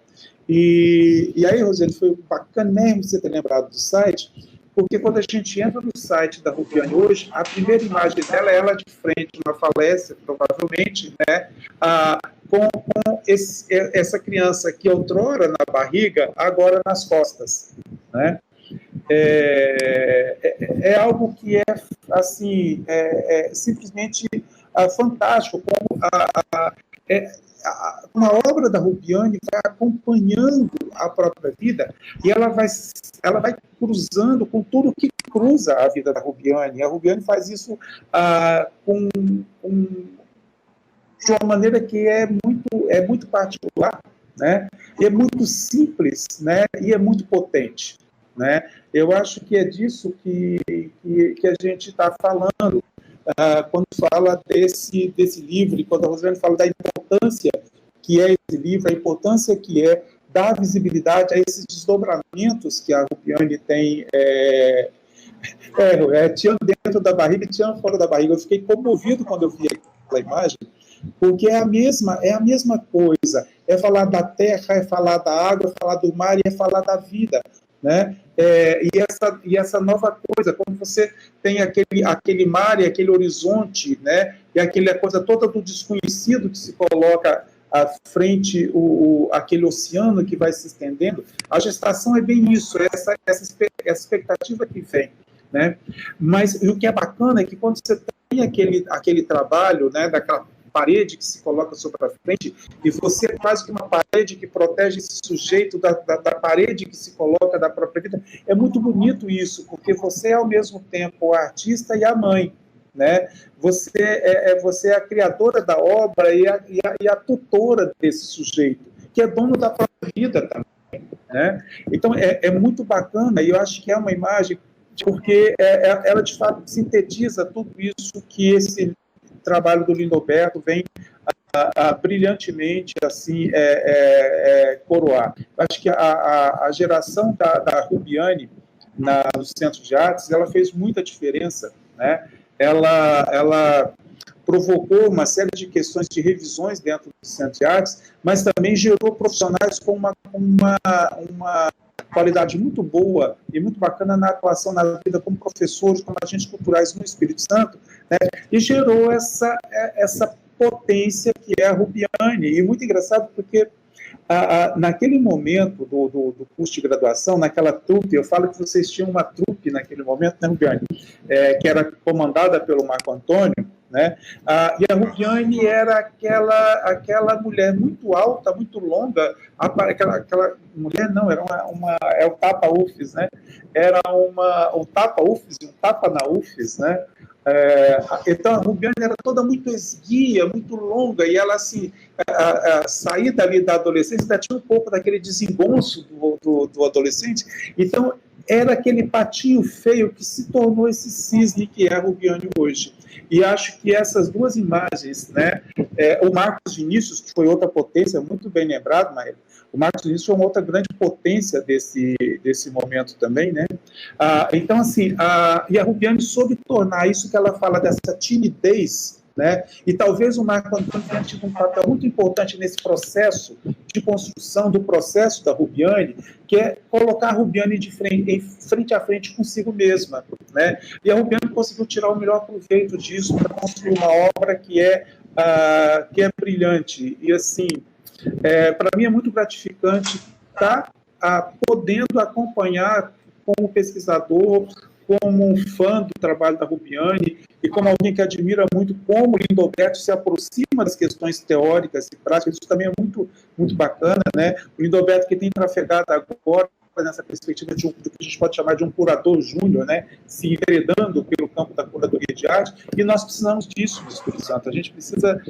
E aí, Rosane, foi bacanérrimo você ter lembrado do site, porque quando a gente entra no site da Rubiane hoje, a primeira imagem dela é ela de frente, numa falésia, provavelmente, né, com essa criança que outrora na barriga, agora nas costas, né? É algo que é, assim, simplesmente fantástico como uma obra da Rubiane vai acompanhando a própria vida e ela vai cruzando com tudo que cruza a vida da Rubiane. A Rubiane faz isso de uma maneira que é muito particular, né? E é muito simples, né? E é muito potente, né? Eu acho que é disso que a gente está falando quando fala desse livro, e quando a Rosiane fala da importância que é esse livro, a importância que é dar visibilidade a esses desdobramentos que a Rubiane tem, tinha dentro da barriga e tinha fora da barriga. Eu fiquei comovido quando eu vi aquela imagem, porque é a mesma coisa, é falar da terra, é falar da água, é falar do mar e é falar da vida, né? E essa nova coisa, como você tem aquele mar e aquele horizonte, né? E aquela coisa toda do desconhecido que se coloca à frente, aquele oceano que vai se estendendo. A gestação é bem isso, essa expectativa que vem, né? Mas o que é bacana é que quando você tem aquele trabalho, né, daquela parede que se coloca sobre a frente, e você é quase que uma parede que protege esse sujeito da parede que se coloca da própria vida. É muito bonito isso, porque você é ao mesmo tempo a artista e a mãe, né? Você é a criadora da obra e a tutora desse sujeito, que é dono da própria vida também, né? Então, é muito bacana, e eu acho que é uma imagem, porque ela, de fato, sintetiza tudo isso que esse trabalho do Lindoberto vem brilhantemente assim coroar. Acho que a geração da Rubiane no Centro de Artes, ela fez muita diferença, né? Ela provocou uma série de questões de revisões dentro do Centro de Artes, mas também gerou profissionais com uma qualidade muito boa e muito bacana na atuação na vida como professores, como agentes culturais no Espírito Santo, né? E gerou essa potência que é a Rubiane. E muito engraçado porque naquele momento do curso de graduação, naquela trupe, eu falo que vocês tinham uma trupe naquele momento, né, Rubiane? Que era comandada pelo Marco Antônio, né? E a Rubiane era aquela mulher muito alta, muito longa, aquela mulher não, era é o Tapa UFES, né? Era o Tapa UFES e um Tapa na UFES, né? Então a Rubiane era toda muito esguia, muito longa, e ela assim, a saída ali da adolescência ainda tinha um pouco daquele desengonço do adolescente. Então era aquele patinho feio que se tornou esse cisne que é a Rubiane hoje. E acho que essas duas imagens, né, o Marcos Vinícius, que foi outra potência, muito bem lembrado, Maíra, o Marcos Vinícius foi uma outra grande potência desse momento também, né? Então, assim, e a Rubiane soube tornar isso que ela fala dessa timidez, né? E talvez o Marco Antônio tenha tido um papel muito importante nesse processo de construção do processo da Rubiane, que é colocar a Rubiane frente a frente consigo mesma, né? E a Rubiane conseguiu tirar o melhor proveito disso para construir uma obra que é brilhante. E, assim, para mim é muito gratificante estar podendo acompanhar como pesquisador, como um fã do trabalho da Rubiane e como alguém que admira muito como o Lindoberto se aproxima das questões teóricas e práticas. Isso também é muito, muito bacana, né? O Lindoberto que tem trafegado agora nessa perspectiva do que a gente pode chamar de um curador júnior, né? Se enveredando pelo campo da curadoria de arte, e nós precisamos disso no Espírito Santo. A gente precisa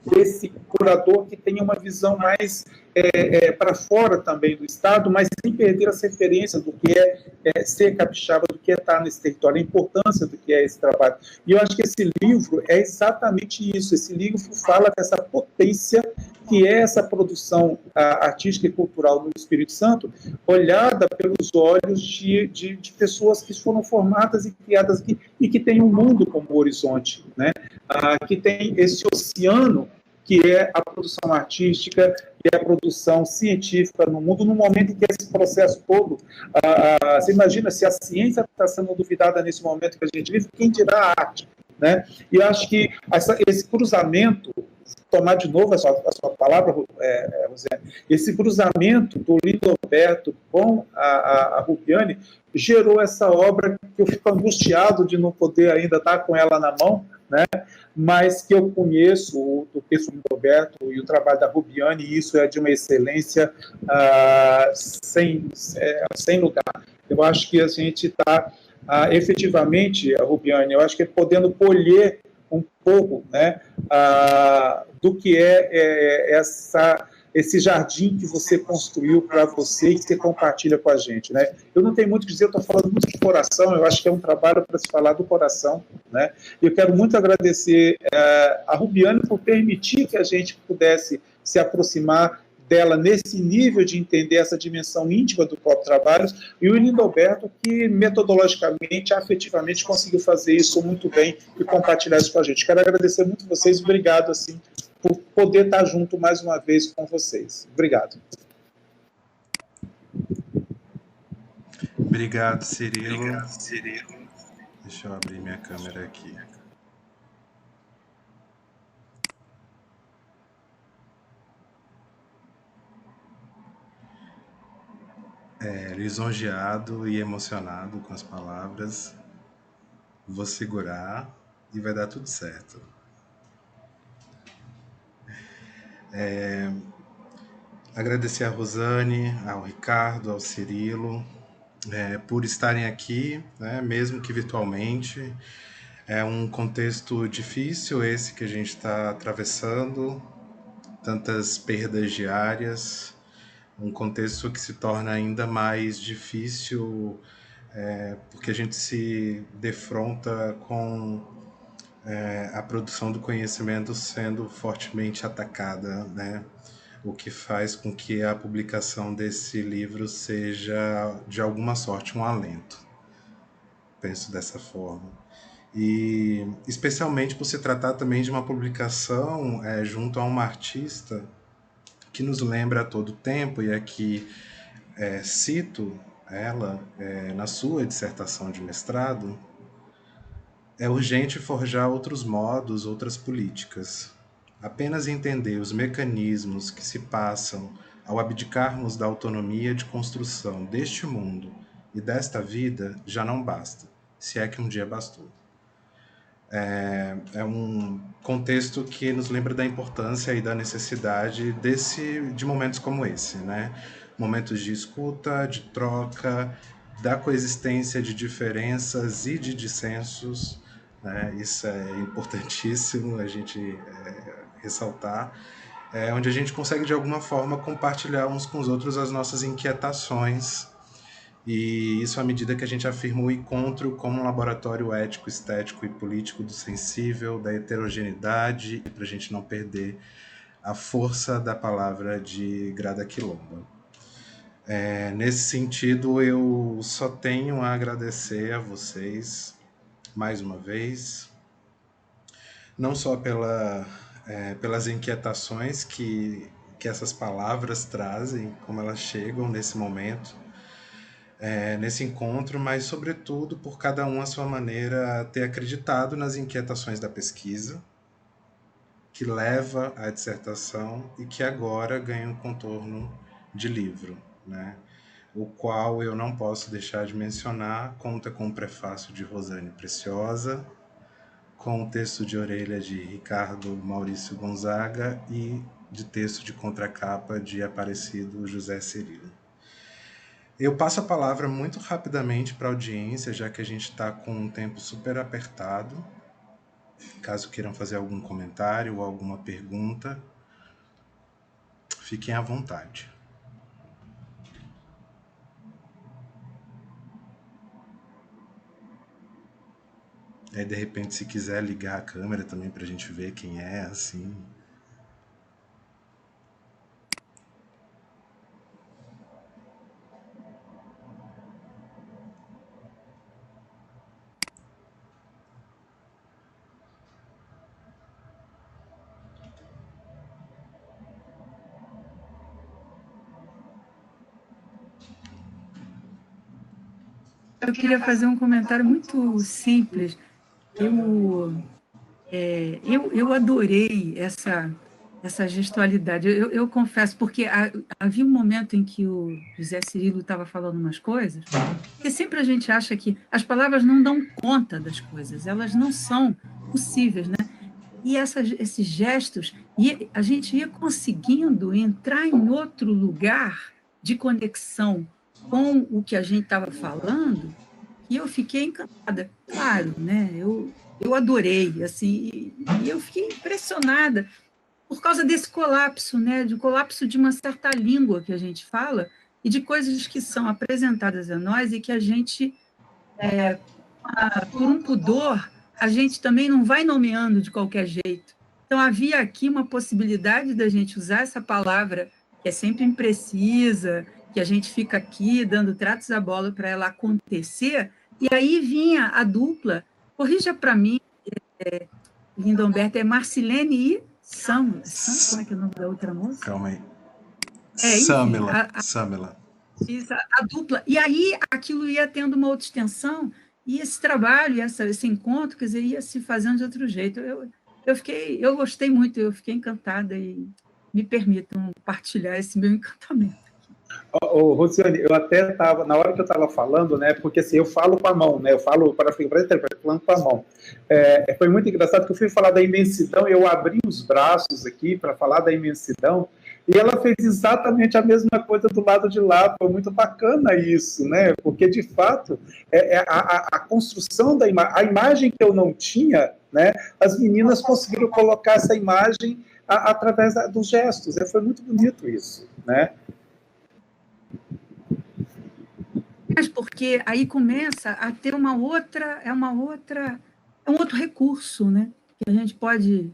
desse curador que tenha uma visão mais para fora também do Estado, mas sem perder as referências do que é ser capixaba, do que é estar nesse território, a importância do que é esse trabalho. E eu acho que esse livro é exatamente isso. Esse livro fala dessa potência que é essa produção artística e cultural no Espírito Santo, olhada pelos olhos de pessoas que foram formadas e criadas aqui e que têm um mundo como horizonte, né? Que tem esse oceano que é a produção artística e a produção científica no mundo, no momento em que esse processo todo, você imagina, se a ciência está sendo duvidada nesse momento que a gente vive, quem dirá a arte, né? E eu acho que esse cruzamento tomar de novo a sua palavra, Rosiane, esse cruzamento do Lindoberto com a Rubiane gerou essa obra que eu fico angustiado de não poder ainda estar com ela na mão, né? Mas que eu conheço o texto do Lindoberto e o trabalho da Rubiane, e isso é de uma excelência sem lugar. Eu acho que a gente está, efetivamente, Rubiane, eu acho que podendo colher um pouco, né, do que esse jardim que você construiu para você e que você compartilha com a gente, né? Eu não tenho muito o que dizer, eu estou falando muito de coração, eu acho que é um trabalho para se falar do coração, né? E eu quero muito agradecer a Rubiane por permitir que a gente pudesse se aproximar dela nesse nível de entender essa dimensão íntima do próprio trabalho, e o Lindoberto, que metodologicamente, afetivamente, conseguiu fazer isso muito bem e compartilhar isso com a gente. Quero agradecer muito vocês, obrigado, assim, por poder estar junto mais uma vez com vocês. Obrigado. Obrigado, Cirilo. Deixa eu abrir minha câmera aqui. Lisonjeado e emocionado com as palavras. Vou segurar e vai dar tudo certo. Agradecer a Rosane, ao Ricardo, ao Cirilo, por estarem aqui, né, mesmo que virtualmente. É um contexto difícil esse que a gente está atravessando, tantas perdas diárias, um contexto que se torna ainda mais difícil porque a gente se defronta com a produção do conhecimento sendo fortemente atacada, né? O que faz com que a publicação desse livro seja, de alguma sorte, um alento. Penso dessa forma. E especialmente por se tratar também de uma publicação junto a uma artista que nos lembra a todo tempo, e aqui cito ela na sua dissertação de mestrado: é urgente forjar outros modos, outras políticas. Apenas entender os mecanismos que se passam ao abdicarmos da autonomia de construção deste mundo e desta vida já não basta, se é que um dia bastou. É um contexto que nos lembra da importância e da necessidade de momentos como esse, né? Momentos de escuta, de troca, da coexistência de diferenças e de dissensos, né? Isso é importantíssimo a gente ressaltar, onde a gente consegue de alguma forma compartilhar uns com os outros as nossas inquietações. E isso à medida que a gente afirma o encontro como um laboratório ético, estético e político do sensível, da heterogeneidade, para a gente não perder a força da palavra de Grada Quilomba. Nesse sentido, eu só tenho a agradecer a vocês mais uma vez, não só pelas inquietações que essas palavras trazem, como elas chegam nesse momento, nesse encontro, mas sobretudo por cada um à sua maneira ter acreditado nas inquietações da pesquisa, que leva à dissertação e que agora ganha um contorno de livro, né? O qual eu não posso deixar de mencionar, conta com o prefácio de Rosane Preciosa, com o texto de orelha de Ricardo Maurício Gonzaga e de texto de contracapa de Aparecido José Cirilo. Eu passo a palavra muito rapidamente para a audiência, já que a gente está com um tempo super apertado. Caso queiram fazer algum comentário ou alguma pergunta, fiquem à vontade. Aí, de repente, se quiser ligar a câmera também para a gente ver quem é, assim... Eu queria fazer um comentário muito simples. Eu adorei essa gestualidade. Eu confesso, porque havia um momento em que o José Cirilo estava falando umas coisas, porque sempre a gente acha que as palavras não dão conta das coisas, elas não são possíveis, né? E esses gestos, e a gente ia conseguindo entrar em outro lugar de conexão com o que a gente estava falando, e eu fiquei encantada. Claro, né? Eu adorei, assim, e eu fiquei impressionada por causa desse colapso, né? De colapso de uma certa língua que a gente fala e de coisas que são apresentadas a nós e que a gente, por um pudor, a gente também não vai nomeando de qualquer jeito. Então, havia aqui uma possibilidade da gente usar essa palavra, que é sempre imprecisa, que a gente fica aqui dando tratos à bola para ela acontecer, e aí vinha a dupla, corrija para mim, Lindomberto, é Marcilene e Sam, como é que é o nome da outra moça? Calma aí. Enfim, Samela. isso, a dupla. E aí aquilo ia tendo uma outra extensão, e esse trabalho, esse encontro, quer dizer, ia se fazendo de outro jeito. Eu gostei muito, eu fiquei encantada e me permitam partilhar esse meu encantamento. Rosiane, eu até estava, na hora que eu estava falando, né, porque assim, eu falo com a mão, né, eu falo para falando com a mão. Foi muito engraçado que eu fui falar da imensidão, eu abri os braços aqui para falar da imensidão, e ela fez exatamente a mesma coisa do lado de lá. Foi muito bacana isso, né, porque de fato, a construção da a imagem que eu não tinha, né, as meninas conseguiram colocar essa imagem através dos gestos, foi muito bonito isso, né. Mas porque aí começa a ter um outro recurso, né? Que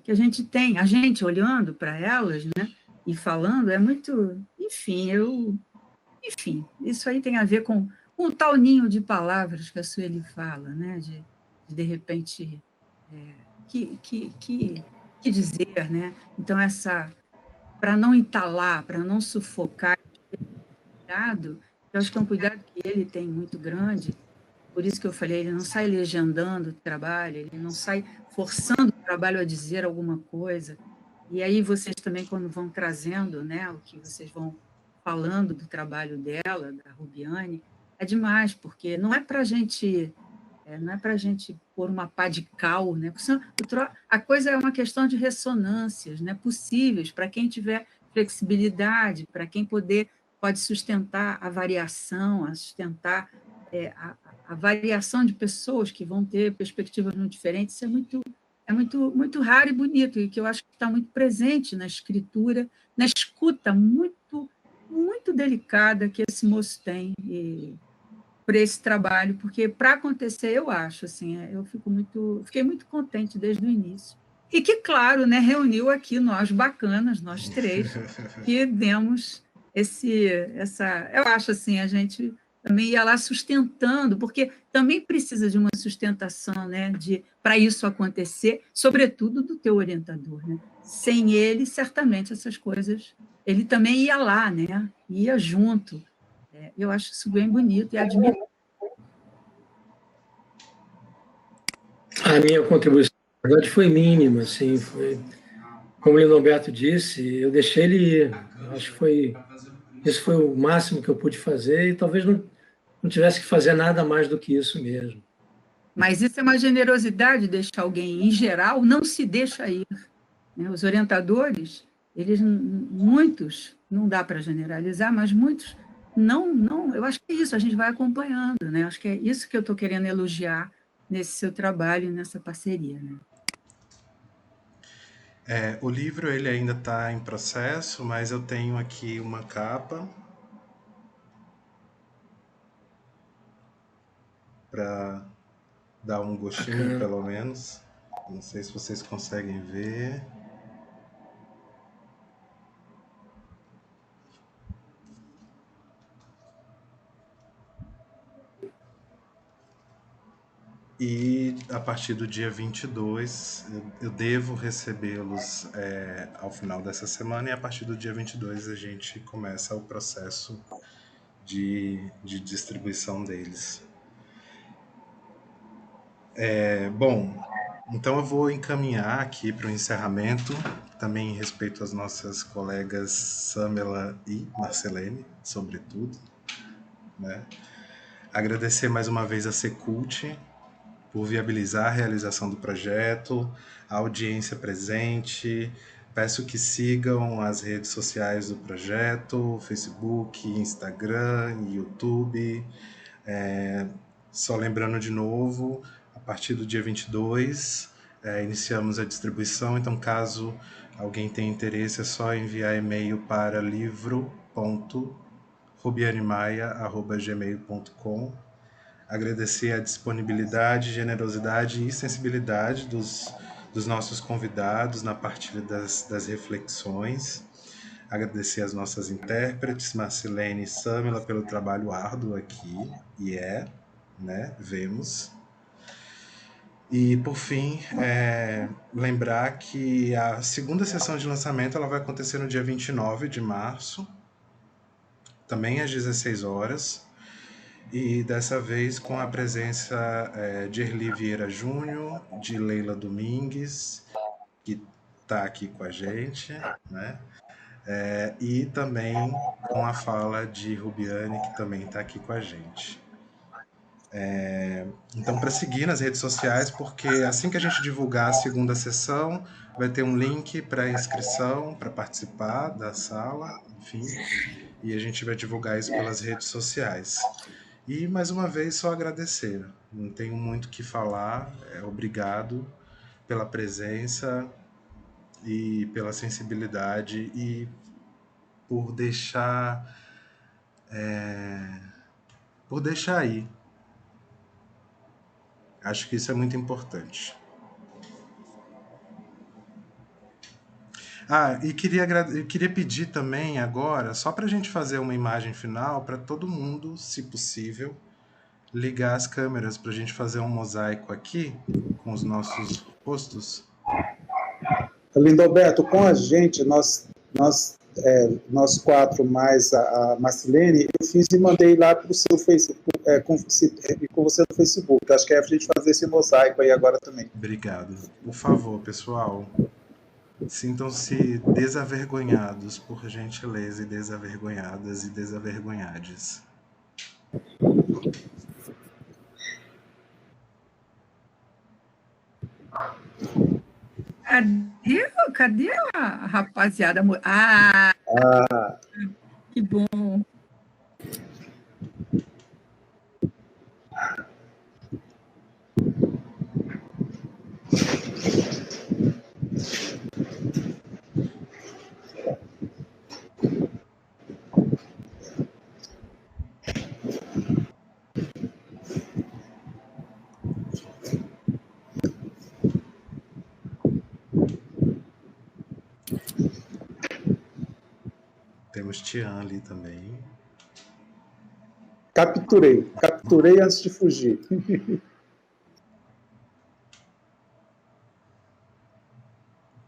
a gente tem, a gente olhando para elas, né? E falando, é muito, enfim, isso aí tem a ver com um tal ninho de palavras que a Sueli fala, né? De repente, que dizer, né? Então, para não entalar, para não sufocar, cuidado, eu acho que é um cuidado que ele tem muito grande, por isso que eu falei, ele não sai legendando o trabalho, ele não sai forçando o trabalho a dizer alguma coisa, e aí vocês também, quando vão trazendo, né, o que vocês vão falando do trabalho dela, da Rubiane, é demais, porque não é para a gente pôr uma pá de cal, né? A coisa é uma questão de ressonâncias, né, possíveis para quem tiver flexibilidade, para quem pode sustentar a variação, sustentar a variação de pessoas que vão ter perspectivas muito diferentes. Isso muito raro e bonito, e que eu acho que está muito presente na escritura, na escuta muito, muito delicada que esse moço tem por esse trabalho, porque para acontecer, eu acho, assim, fiquei muito contente desde o início. E que, claro, né, reuniu aqui nós bacanas, nós três, que demos eu acho assim, a gente também ia lá sustentando, porque também precisa de uma sustentação, né, para isso acontecer, sobretudo do teu orientador, né? Sem ele, certamente essas coisas, ele também ia lá, né? Ia junto. Eu acho isso bem bonito e admiro. A minha contribuição, na verdade, foi mínima, assim, como o Lindomberto disse, eu deixei ele ir. Eu acho que isso foi o máximo que eu pude fazer, e talvez não tivesse que fazer nada mais do que isso mesmo. Mas isso é uma generosidade, deixar alguém, em geral, não se deixa ir, né? Os orientadores, muitos, não dá para generalizar, mas muitos não, eu acho que é isso, a gente vai acompanhando, né? Acho que é isso que eu estou querendo elogiar nesse seu trabalho, nessa parceria, né? O livro ele ainda está em processo, mas eu tenho aqui uma capa para dar um gostinho, pelo menos. Não sei se vocês conseguem ver. E a partir do dia 22, eu devo recebê-los ao final dessa semana, e a partir do dia 22 a gente começa o processo de distribuição deles. Bom, Então eu vou encaminhar aqui para o encerramento, também em respeito às nossas colegas Samela e Marcelene, sobretudo, né? Agradecer mais uma vez a Secult por viabilizar a realização do projeto, a audiência presente. Peço que sigam as redes sociais do projeto, Facebook, Instagram, YouTube. Só lembrando de novo, a partir do dia 22, iniciamos a distribuição, então caso alguém tenha interesse, é só enviar e-mail para livro.rubianemaia@gmail.com. Agradecer a disponibilidade, generosidade e sensibilidade dos nossos convidados na partilha das reflexões. Agradecer as nossas intérpretes, Marcelene e Samila, pelo trabalho árduo aqui, né? Vemos. E, por fim, lembrar que a segunda sessão de lançamento ela vai acontecer no dia 29 de março, também às 16 horas, e dessa vez com a presença de Erli Vieira Júnior, de Leila Domingues, que está aqui com a gente, né? E também com a fala de Rubiane, que também está aqui com a gente. Então, para seguir nas redes sociais, porque assim que a gente divulgar a segunda sessão, vai ter um link para inscrição, para participar da sala, enfim, e a gente vai divulgar isso pelas redes sociais. E, mais uma vez, só agradecer. Não tenho muito o que falar. Obrigado pela presença e pela sensibilidade e por deixar aí. Acho que isso é muito importante. E queria pedir também agora, só para a gente fazer uma imagem final, para todo mundo, se possível, ligar as câmeras para a gente fazer um mosaico aqui com os nossos rostos. Lindalberto, com a gente, nós quatro, mais a Marcelene, eu fiz e mandei lá para o seu Facebook, com você no Facebook. Acho que é a gente fazer esse mosaico aí agora também. Obrigado. Por favor, pessoal, sintam-se desavergonhados, por gentileza, e desavergonhadas e desavergonhades. Cadê a rapaziada? Que bom. Temos Tian ali também. Capturei antes de fugir.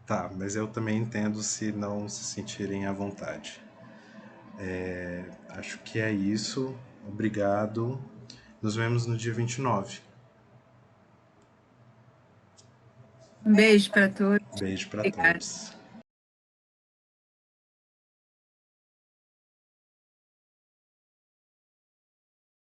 Tá, mas eu também entendo se não se sentirem à vontade. Acho que é isso. Obrigado. Nos vemos no dia 29. Um beijo para todos. Beijo para Obrigada. todos.